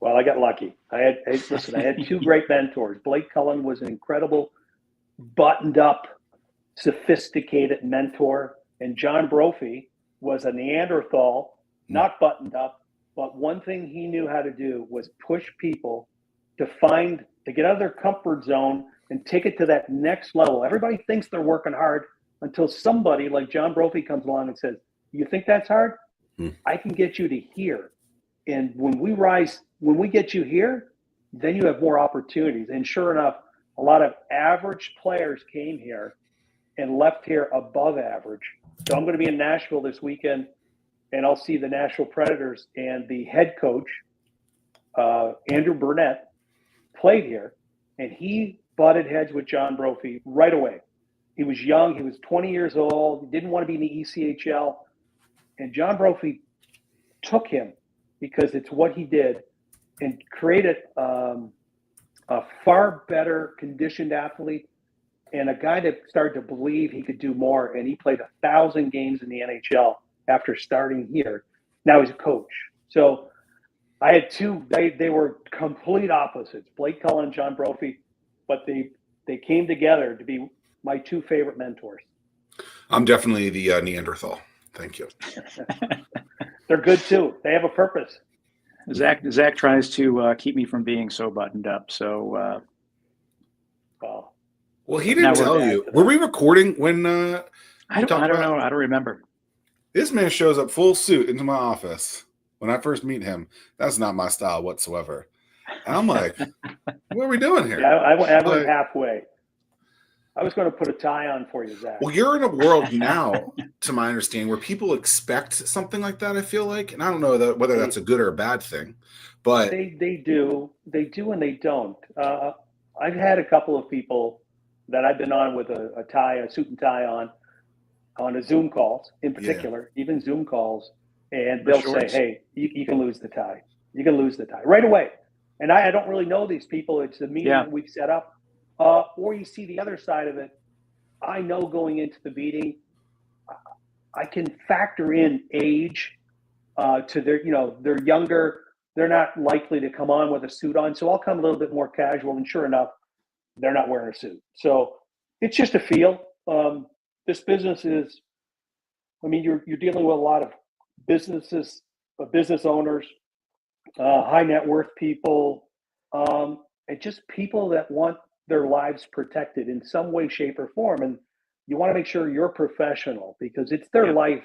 [SPEAKER 3] Well, I got lucky. I had two great mentors. Blake Cullen was an incredible, buttoned up, sophisticated mentor. And John Brophy was a Neanderthal, not buttoned up, but one thing he knew how to do was push people to get out of their comfort zone and take it to that next level. Everybody thinks they're working hard until somebody like John Brophy comes along and says, "You think that's hard? I can get you to here. And when we get you here, then you have more opportunities. And sure enough, a lot of average players came here and left here above average. So I'm going to be in Nashville this weekend, and I'll see the Nashville Predators, and the head coach, Andrew Burnett, played here, and he butted heads with John Brophy right away. He was young. He was 20 years old. He didn't want to be in the ECHL. And John Brophy took him because it's what he did and created a far better conditioned athlete and a guy that started to believe he could do more. And he played 1,000 games in the NHL after starting here. Now he's a coach. So I had two, they were complete opposites, Blake Cullen and John Brophy, but they came together to be my two favorite mentors.
[SPEAKER 1] I'm definitely the Neanderthal. Thank you.
[SPEAKER 3] They're good too. They have a purpose.
[SPEAKER 2] Zach tries to keep me from being so buttoned up. So,
[SPEAKER 1] well, he didn't tell you. Were we recording when?
[SPEAKER 2] I don't know. I don't remember.
[SPEAKER 1] This man shows up full suit into my office when I first meet him. That's not my style whatsoever. And I'm like, what are we doing here?
[SPEAKER 3] Yeah, I went halfway. I was going to put a tie on for you, Zach.
[SPEAKER 1] Well, you're in a world now, to my understanding, where people expect something like that, I feel like. And I don't know whether that's a good or a bad thing. But
[SPEAKER 3] they do. They do and they don't. I've had a couple of people that I've been on with a suit and tie on a Zoom calls in particular, even Zoom calls, and they'll say, hey, you can lose the tie. You can lose the tie right away. And I don't really know these people. It's the meeting that we've set up. Or you see the other side of it. I know going into the meeting, I can factor in age to their, they're younger. They're not likely to come on with a suit on. So I'll come a little bit more casual. And sure enough, they're not wearing a suit. So it's just a feel. This business is, you're dealing with a lot of business owners, high net worth people, and just people that want their lives protected in some way, shape, or form. And you want to make sure you're professional because it's their life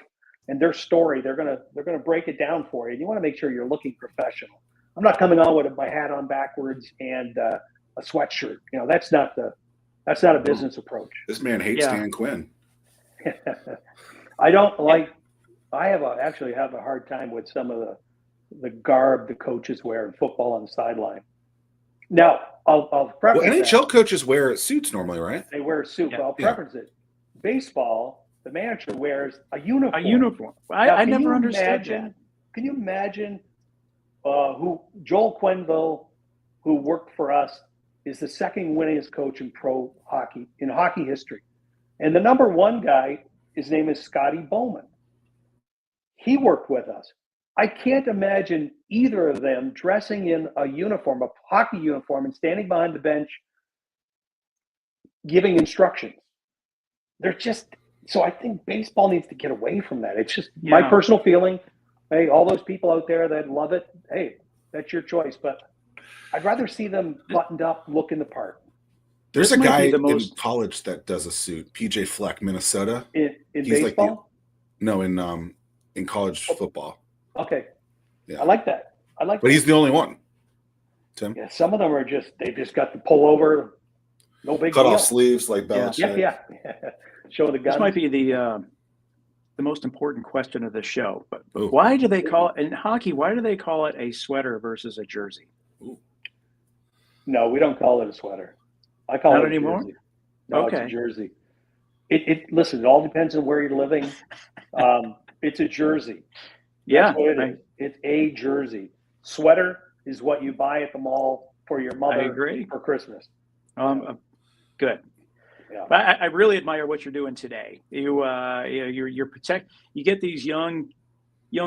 [SPEAKER 3] and their story. They're gonna break it down for you. And you want to make sure you're looking professional. I'm not coming on with my hat on backwards and a sweatshirt. That's not a business approach.
[SPEAKER 1] This man hates Dan Quinn.
[SPEAKER 3] I don't like. I actually have a hard time with some of the garb the coaches wear in football on the sideline. Now, I'll preference
[SPEAKER 1] NHL coaches wear suits normally, right?
[SPEAKER 3] They wear a suit, but I'll preference it. Baseball, the manager wears a uniform.
[SPEAKER 2] I never understood that.
[SPEAKER 3] Can you imagine who Joel Quenneville, who worked for us, is the second winningest coach in pro hockey, in hockey history. And the number one guy, his name is Scotty Bowman. He worked with us. I can't imagine either of them dressing in a uniform, a hockey uniform, and standing behind the bench giving instructions. They're just, so I think baseball needs to get away from that. It's just my personal feeling. Hey, all those people out there that love it, hey, that's your choice. But I'd rather see them buttoned up, looking the part.
[SPEAKER 1] There's a guy in college that does a suit, PJ Fleck, Minnesota.
[SPEAKER 3] In baseball?
[SPEAKER 1] In college football.
[SPEAKER 3] Okay. Yeah. I like that.
[SPEAKER 1] But he's the only one. Tim?
[SPEAKER 3] Yeah, some of them are they've just got the pullover, no big
[SPEAKER 1] cut
[SPEAKER 3] deal.
[SPEAKER 1] off sleeves like Belichick.
[SPEAKER 3] Yeah. Show the gun.
[SPEAKER 2] This might be the most important question of the show. But why do they call it in hockey? Why do they call it a sweater versus a jersey?
[SPEAKER 1] Ooh.
[SPEAKER 3] No, we don't call it a sweater. I call it
[SPEAKER 2] anymore.
[SPEAKER 3] Jersey. No, it's a jersey. Listen, it all depends on where you're living. It's a jersey. That's what it is. It's a jersey. Sweater is what you buy at the mall for your mother for Christmas.
[SPEAKER 2] Good. Yeah. I really admire what you're doing today. You're you get these young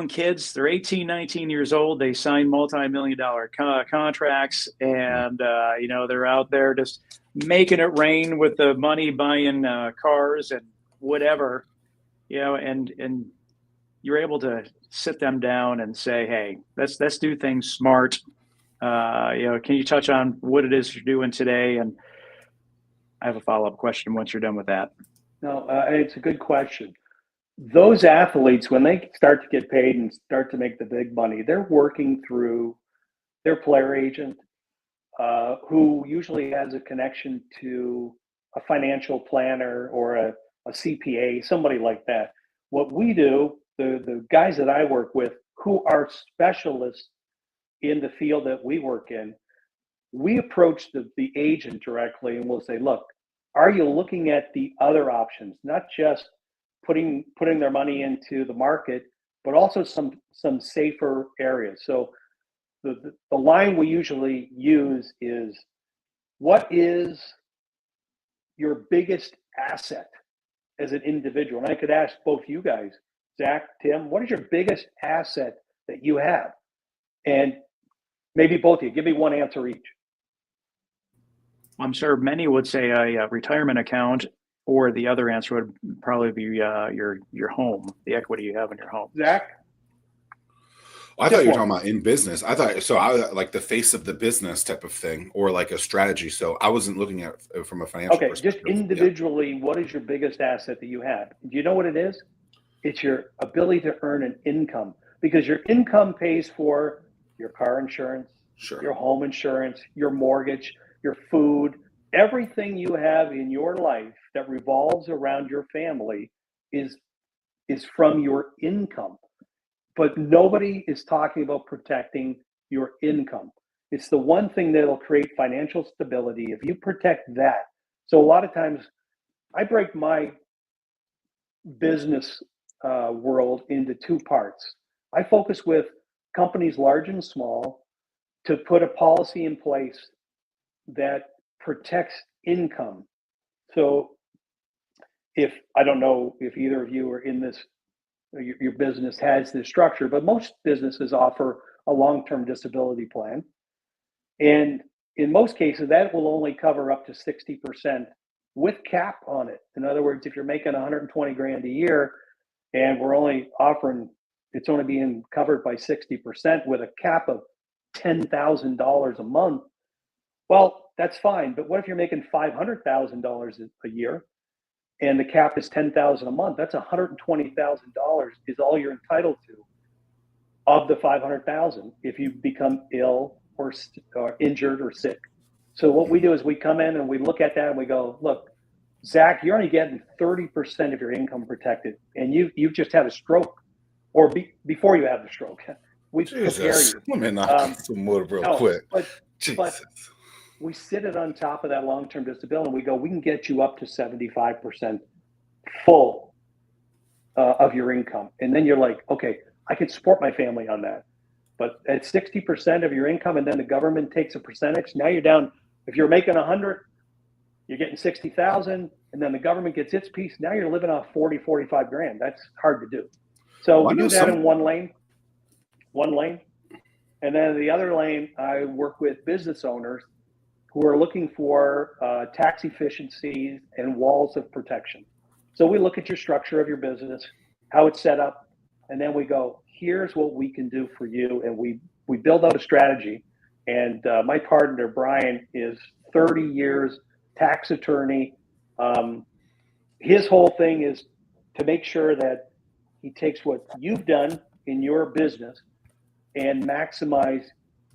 [SPEAKER 2] kids, they're 18, 19 years old. They sign multi-million-dollar contracts and they're out there just making it rain with the money, buying cars and whatever, and you're able to sit them down and say, hey, let's do things smart. Can you touch on what it is you're doing today? And I have a follow-up question once you're done with that.
[SPEAKER 3] No, it's a good question. Those athletes, when they start to get paid and start to make the big money, they're working through their player agent. who usually has a connection to a financial planner or a CPA, somebody like that. What we do, the guys that I work with who are specialists in the field that we work in, we approach the agent directly and we'll say, look, are you looking at the other options, not just putting their money into the market, but also some safer areas. So the line we usually use is, what is your biggest asset as an individual? And I could ask both you guys, Zach, Tim, what is your biggest asset that you have? And maybe both of you, give me one answer each.
[SPEAKER 2] I'm sure many would say a retirement account, or the other answer would probably be your home, the equity you have in your home.
[SPEAKER 3] Zach?
[SPEAKER 1] I thought you were talking about in business. I like the face of the business type of thing, or like a strategy. So I wasn't looking at it from a financial perspective.
[SPEAKER 3] Just individually, What is your biggest asset that you have? Do you know what it is? It's your ability to earn an income, because your income pays for your car insurance, your home insurance, your mortgage, your food. Everything you have in your life that revolves around your family is from your income. But nobody is talking about protecting your income. It's the one thing that'll create financial stability if you protect that. So a lot of times I break my business world into two parts. I focus with companies large and small to put a policy in place that protects income. So if, I don't know if either of you are in this, your business has this structure, but most businesses offer a long-term disability plan. And in most cases, that will only cover up to 60% with cap on it. In other words, if you're making 120 grand a year and we're only offering, it's only being covered by 60% with a cap of $10,000 a month, well, that's fine. But what if you're making $500,000 a year and the cap is $10,000 a month? That's $120,000 is all you're entitled to of the $500,000 if you become ill or injured or sick. So what we do is we come in and we look at that and we go, look, Zach, you're only getting 30% of your income protected, and you've just had a stroke, or before you have the stroke. We prepare you.
[SPEAKER 1] Let me knock some wood real quick.
[SPEAKER 3] But we sit it on top of that long-term disability, and we go, we can get you up to 75% full of your income. And then you're like, okay, I can support my family on that. But at 60% of your income, and then the government takes a percentage, now you're down, if you're making 100, you're getting 60,000, and then the government gets its piece. Now you're living off 40, 45 grand. That's hard to do. So we do that in one lane. And then the other lane, I work with business owners who are looking for tax efficiencies and walls of protection. So we look at your structure of your business, how it's set up, and then we go, here's what we can do for you. And we build out a strategy. And my partner, Brian, is 30 years tax attorney. His whole thing is to make sure that he takes what you've done in your business and maximize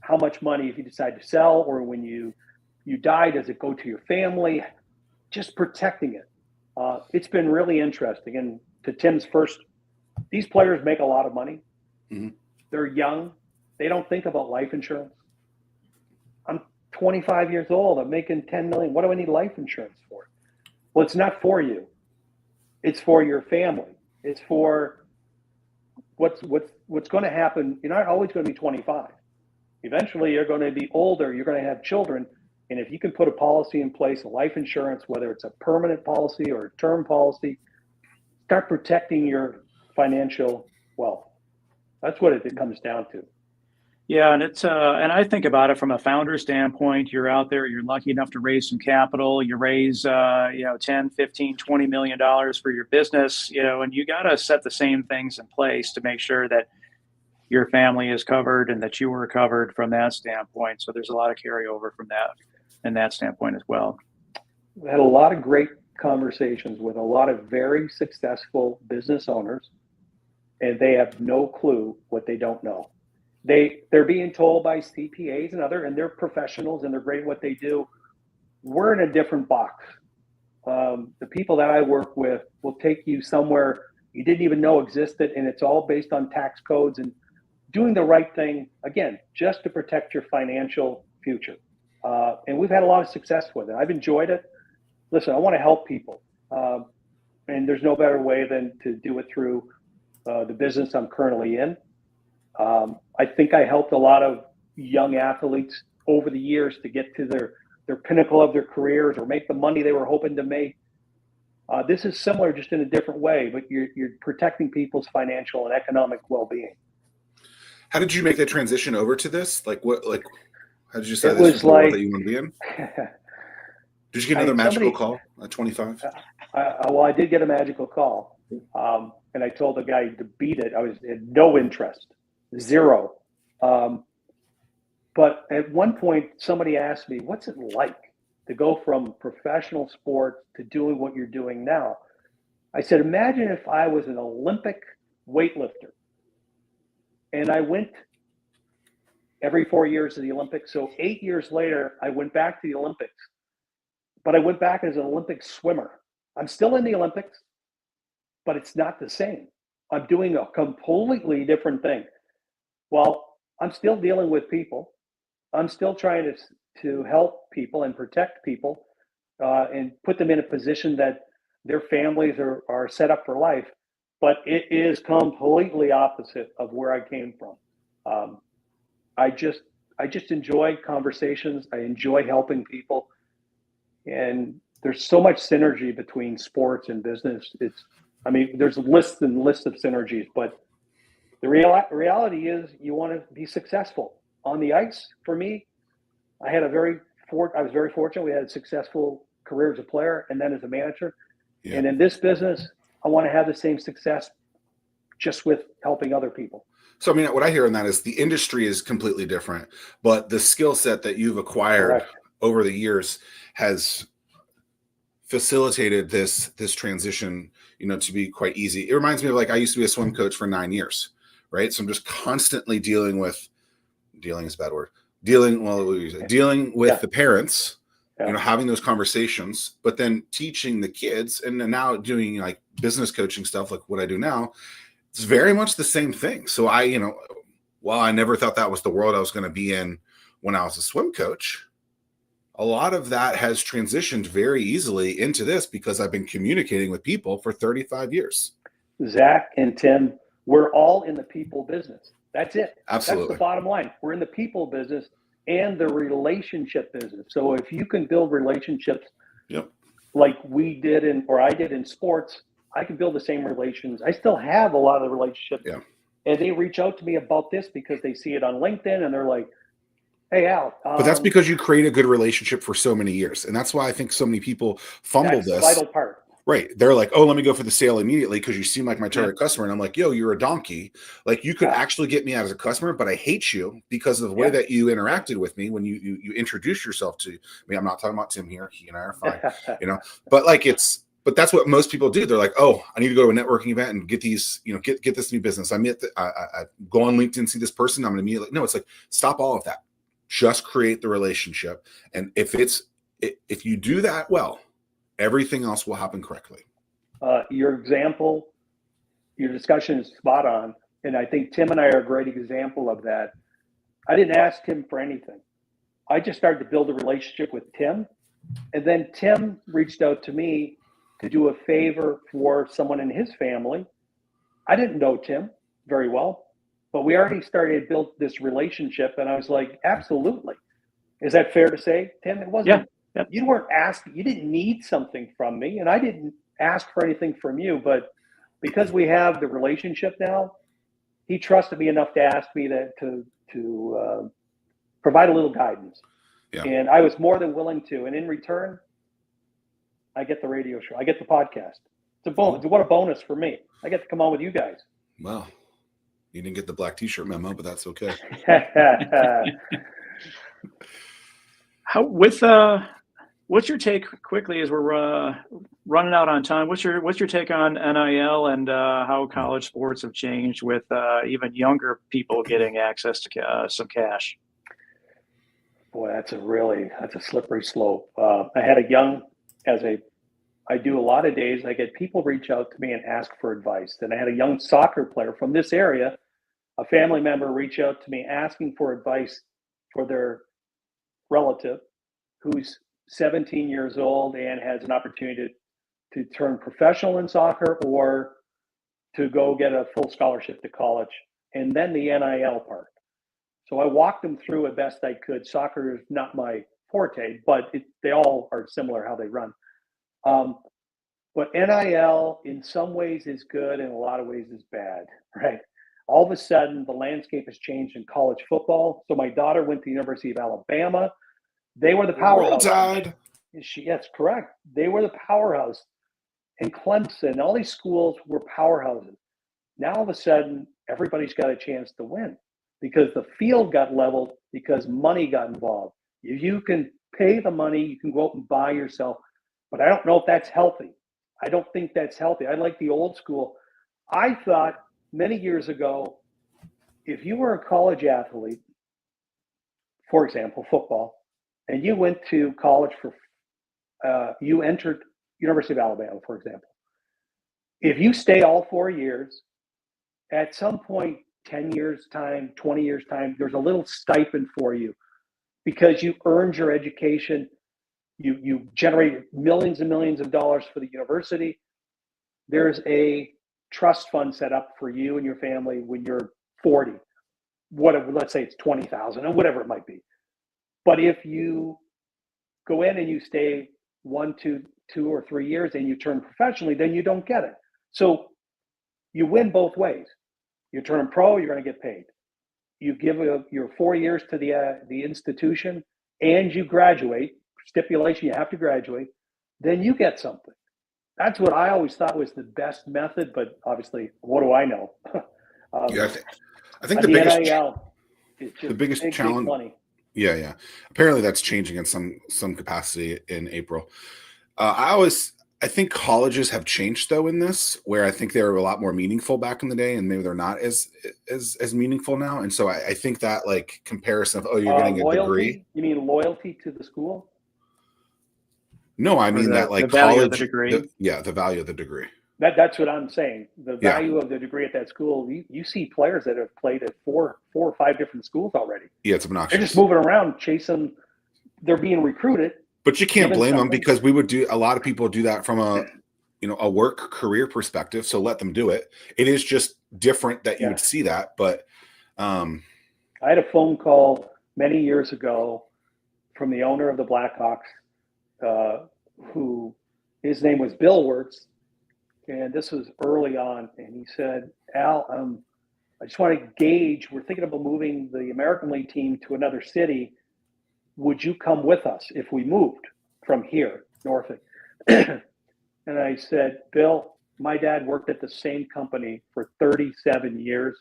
[SPEAKER 3] how much money, if you decide to sell, or when you die, does it go to your family? Just protecting it. It's been really interesting. And to Tim's first, these players make a lot of money. Mm-hmm. They're young. They don't think about life insurance. I'm 25 years old. I'm making 10 million. What do I need life insurance for? Well, it's not for you. It's for your family. It's for what's going to happen. You're not always going to be 25. Eventually, you're going to be older. You're going to have children. And if you can put a policy in place, a life insurance, whether it's a permanent policy or a term policy, start protecting your financial wealth. That's what it comes down to.
[SPEAKER 2] Yeah, and it's and I think about it from a founder standpoint. You're out there, you're lucky enough to raise some capital. You raise 10, 15, 20 million dollars for your business, and you got to set the same things in place to make sure that your family is covered and that you are covered from that standpoint. So there's a lot of carryover from that and that standpoint as well.
[SPEAKER 3] We had a lot of great conversations with a lot of very successful business owners, and they have no clue what they don't know. they're being told by CPAs and they're professionals and they're great at what they do. We're in a different box. The people that I work with will take you somewhere you didn't even know existed, and it's all based on tax codes and doing the right thing, again, just to protect your financial future. And we've had a lot of success with it. I've enjoyed it. Listen, I want to help people. And there's no better way than to do it through the business I'm currently in. I think I helped a lot of young athletes over the years to get to their pinnacle of their careers or make the money they were hoping to make. This is similar, just in a different way, but you're protecting people's financial and economic well-being.
[SPEAKER 1] How did you make that transition over to this? How did you say
[SPEAKER 3] It
[SPEAKER 1] this
[SPEAKER 3] was
[SPEAKER 1] was the role
[SPEAKER 3] like,
[SPEAKER 1] that you want to be in? Did you get another magical call at 25?
[SPEAKER 3] Well, I did get a magical call. And I told the guy to beat it. I had no interest, zero. But at one point, somebody asked me, what's it like to go from professional sport to doing what you're doing now? I said, imagine if I was an Olympic weightlifter and I went every 4 years to the Olympics. So 8 years later, I went back to the Olympics, but I went back as an Olympic swimmer. I'm still in the Olympics, but it's not the same. I'm doing a completely different thing. Well, I'm still dealing with people. I'm still trying to help people and protect people and put them in a position that their families are set up for life. But it is completely opposite of where I came from. I just enjoy conversations. I enjoy helping people. And there's so much synergy between sports and business. There's lists and lists of synergies, but the reality is you want to be successful on the ice. For me, I was very fortunate. We had a successful career as a player and then as a manager. Yeah. And in this business, I want to have the same success just with helping other people.
[SPEAKER 1] So, what I hear in that is the industry is completely different, but the skill set that you've acquired over the years has facilitated this transition, to be quite easy. It reminds me of I used to be a swim coach for 9 years, right? So I'm just constantly dealing with the parents, having those conversations, but then teaching the kids, and then now doing business coaching stuff like what I do now. It's very much the same thing. So while I never thought that was the world I was going to be in when I was a swim coach, a lot of that has transitioned very easily into this because I've been communicating with people for 35 years.
[SPEAKER 3] Zach and Tim, we're all in the people business. That's it.
[SPEAKER 1] Absolutely.
[SPEAKER 3] That's the bottom line. We're in the people business and the relationship business. So if you can build relationships like we did I did in sports, I can build the same relations. I still have a lot of the relationships. Yeah. And they reach out to me about this because they see it on LinkedIn and they're like, hey, Al.
[SPEAKER 1] But that's because you create a good relationship for so many years. And that's why I think so many people fumble this.
[SPEAKER 3] That's the vital part.
[SPEAKER 1] Right. They're like, oh, let me go for the sale immediately because you seem like my target customer. And I'm like, yo, you're a donkey. You could actually get me out as a customer, but I hate you because of the way that you interacted with me when you introduced yourself to me. I'm not talking about Tim here. He and I are fine, but that's what most people do. They're like, oh, I need to go to a networking event and get these, get this new business. I go on LinkedIn, see this person. I'm going to immediately, no, it's like, stop all of that. Just create the relationship. And if you do that well, everything else will happen correctly.
[SPEAKER 3] Your discussion is spot on. And I think Tim and I are a great example of that. I didn't ask Tim for anything. I just started to build a relationship with Tim. And then Tim reached out to me to do a favor for someone in his family. I didn't know Tim very well, but we already started to build this relationship. And I was like, absolutely. Is that fair to say, Tim? It wasn't.
[SPEAKER 2] Yeah.
[SPEAKER 3] You weren't asking, you didn't need something from me, and I didn't ask for anything from you, but because we have the relationship now, he trusted me enough to ask me to provide a little guidance. Yeah. And I was more than willing to. And in return, I get the radio show. I get the podcast. It's a bonus. What a bonus for me. I get to come on with you guys.
[SPEAKER 1] Well, you didn't get the black t-shirt memo, but that's okay.
[SPEAKER 2] What's your take quickly as we're running out on time? What's your take on NIL and how college sports have changed with even younger people getting access to some cash?
[SPEAKER 3] Boy, that's a slippery slope. I do a lot of days. I get people reach out to me and ask for advice. And I had a young soccer player from this area, a family member, reach out to me asking for advice for their relative who's 17 years old and has an opportunity to turn professional in soccer or to go get a full scholarship to college. And then the NIL part. So I walked them through it best I could. Soccer is not my forte, but they all are similar how they run. But NIL in some ways is good, in a lot of ways is bad, right? All of a sudden, the landscape has changed in college football. So my daughter went to the University of Alabama. They were the powerhouse. That's correct. They were the powerhouse. And Clemson, all these schools were powerhouses. Now all of a sudden, everybody's got a chance to win because the field got leveled because money got involved. If you can pay the money, you can go out and buy yourself. But I don't know if that's healthy. I don't think that's healthy. I like the old school. I thought many years ago, if you were a college athlete, for example, football, and you went to college you entered University of Alabama, for example. If you stay all 4 years, at some point, 10 years time, 20 years time, there's a little stipend for you because you earned your education. You generate millions and millions of dollars for the university. There's a trust fund set up for you and your family when you're 40. Whatever, let's say it's 20,000 or whatever it might be. But if you go in and you stay 1, 2 or 3 years and you turn professionally, then you don't get it. So you win both ways. You turn pro, you're going to get paid. You give your 4 years to the institution and you graduate. Stipulation, you have to graduate, then you get something. That's what I always thought was the best method, but obviously, what do I know?
[SPEAKER 1] I think the biggest challenge.
[SPEAKER 3] Big money.
[SPEAKER 1] Yeah. Apparently, that's changing in some capacity in April. I think colleges have changed though in this, where I think they were a lot more meaningful back in the day, and maybe they're not as meaningful now. And so I think that like comparison of you're getting a degree.
[SPEAKER 3] You mean loyalty to the school?
[SPEAKER 1] No, I mean that like
[SPEAKER 2] the value
[SPEAKER 1] college.
[SPEAKER 2] Of the degree.
[SPEAKER 1] The value of the degree.
[SPEAKER 3] That's what I'm saying. The value of the degree at that school. You see players that have played at four or five different schools already.
[SPEAKER 1] Yeah, it's obnoxious.
[SPEAKER 3] They're just moving around, chasing. They're being recruited.
[SPEAKER 1] But you can't blame them because we would do. A lot of people do that from a work career perspective. So let them do it. It is just different that you would see that. But
[SPEAKER 3] I had a phone call many years ago from the owner of the Blackhawks. Who his name was Bill Wirtz, and this was early on, and he said, Al, I just want to gauge, we're thinking about moving the American League team to another city. Would you come with us if we moved from here, Norfolk? And I said, Bill, my dad worked at the same company for 37 years.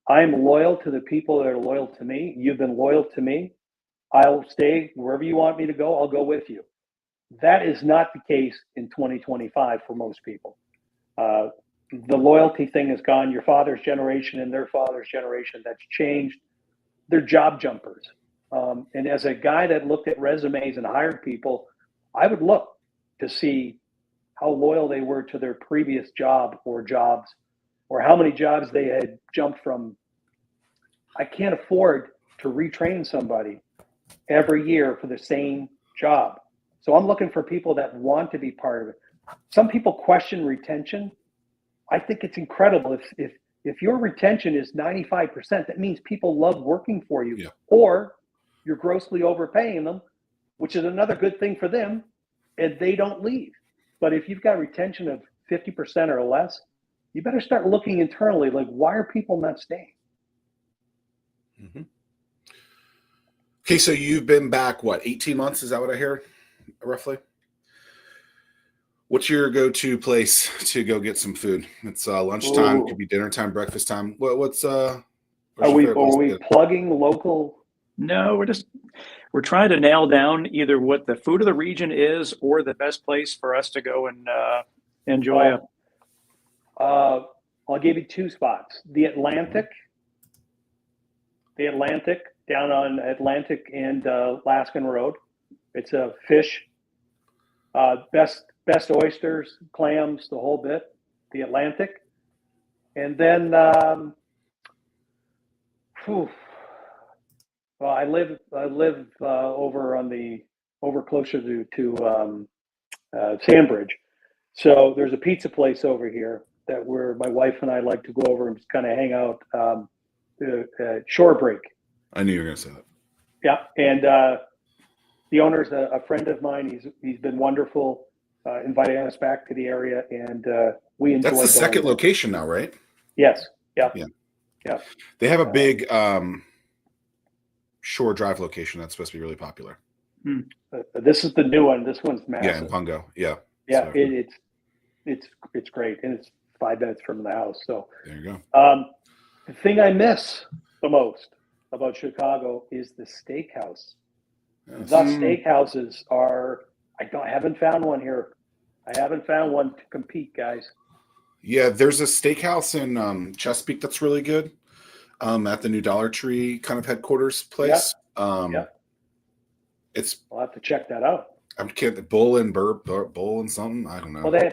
[SPEAKER 3] I'm loyal to the people that are loyal to me. You've been loyal to me. I'll stay wherever you want me to go. I'll go with you. That is not the case in 2025 for most people. The loyalty thing is gone. Your father's generation and their father's generation, that's changed. They're job jumpers. And as a guy that looked at resumes and hired people, I would look to see how loyal they were to their previous job or jobs, or how many jobs they had jumped from. I can't afford to retrain somebody every year for the same job. So I'm looking for people that want to be part of it. Some people question retention. I think it's incredible. If your retention is 95%, that means people love working for you, or you're grossly overpaying them, which is another good thing for them, and they don't leave. But if you've got retention of 50% or less, you better start looking internally, like, why are people not staying?
[SPEAKER 1] Mm-hmm. Okay, so you've been back, 18 months? Is that what I hear? Roughly. What's your go-to place to go get some food? It's lunchtime, could be dinner time, breakfast time. Are we
[SPEAKER 3] plugging local
[SPEAKER 2] No, we're trying to nail down either what the food of the region is or the best place for us to go and enjoy
[SPEAKER 3] I'll give you two spots. The Atlantic down on Atlantic and Laskin Road. It's a fish, best oysters, clams, the whole bit. The Atlantic, and then well, I live over closer to Sandbridge. So there's a pizza place over here that my wife and I like to go over and just kind of hang out. Shore Break.
[SPEAKER 1] I knew you were going to say that.
[SPEAKER 3] Yeah, and the owner's a friend of mine. He's been wonderful, inviting us back to the area, and we enjoy.
[SPEAKER 1] That's the second
[SPEAKER 3] there.
[SPEAKER 1] location now, right?
[SPEAKER 3] Yes. Yeah.
[SPEAKER 1] Yeah. They have a big Shore Drive location that's supposed to be really popular.
[SPEAKER 3] This is the new one. This one's massive.
[SPEAKER 1] Yeah, in Pungo. Yeah.
[SPEAKER 3] Yeah,
[SPEAKER 1] So,
[SPEAKER 3] it's great, and it's 5 minutes from the house. So
[SPEAKER 1] there you go.
[SPEAKER 3] the thing I miss the most about Chicago is the steakhouse.
[SPEAKER 1] Yes.
[SPEAKER 3] The steakhouses are. I haven't found one here. I haven't found one to compete, guys.
[SPEAKER 1] Yeah, there's a steakhouse in Chesapeake that's really good. At the new Dollar Tree kind of headquarters place. It's.
[SPEAKER 3] I'll have to check that out.
[SPEAKER 1] I'm kidding. Bull and something. I don't know.
[SPEAKER 3] Well,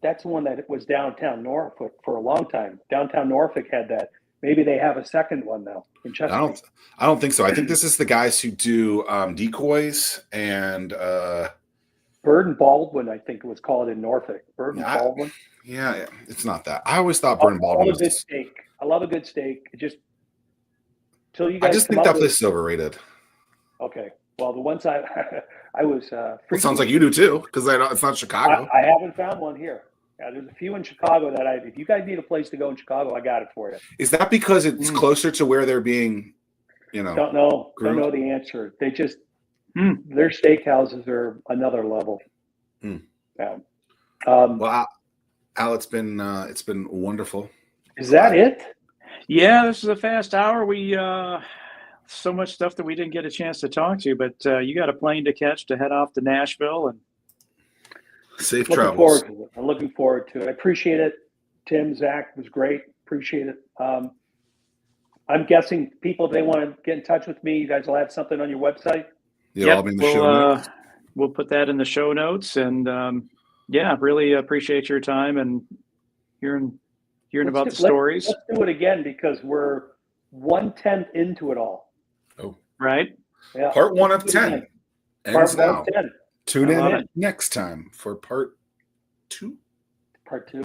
[SPEAKER 3] that's the one that was downtown Norfolk for a long time. Downtown Norfolk had that. Maybe they have a second one now in Chesapeake.
[SPEAKER 1] I don't think so. I think this is the guys who do decoys and
[SPEAKER 3] Bird and Baldwin, I think it was called in Norfolk. Bird and Baldwin.
[SPEAKER 1] Yeah, it's not that. I always thought Bird and Baldwin was
[SPEAKER 3] a good steak. I love a good steak. It just till you guys.
[SPEAKER 1] I just think that place is overrated.
[SPEAKER 3] Okay. Well, the ones I was.
[SPEAKER 1] It sounds like you do too, because it's not Chicago.
[SPEAKER 3] I haven't found one here. Yeah, there's a few in Chicago that if you guys need a place to go in Chicago, I got it for you.
[SPEAKER 1] Is that because it's closer to where they're being,
[SPEAKER 3] Don't know the answer. They just their steakhouses are another level. Yeah.
[SPEAKER 1] Well, Al, it's been wonderful.
[SPEAKER 3] Is that it?
[SPEAKER 2] Yeah, this is a fast hour. We so much stuff that we didn't get a chance to talk to, but you got a plane to catch to head off to Nashville and
[SPEAKER 1] safe travels.
[SPEAKER 3] I'm looking forward to it. I appreciate it. Tim, Zach, it was great. Appreciate it. I'm guessing people, if they want to get in touch with me, you guys will have something on your website.
[SPEAKER 1] Yeah, I'll be in the show notes.
[SPEAKER 2] We'll put that in the show notes, and really appreciate your time and hearing about the stories.
[SPEAKER 3] Let's do it again because we're 1/10 into it all.
[SPEAKER 1] Oh,
[SPEAKER 2] right.
[SPEAKER 1] Yeah. Part 1 of 10 ends now.
[SPEAKER 3] 10.
[SPEAKER 1] Tune in next time for part 2.
[SPEAKER 3] Part 2.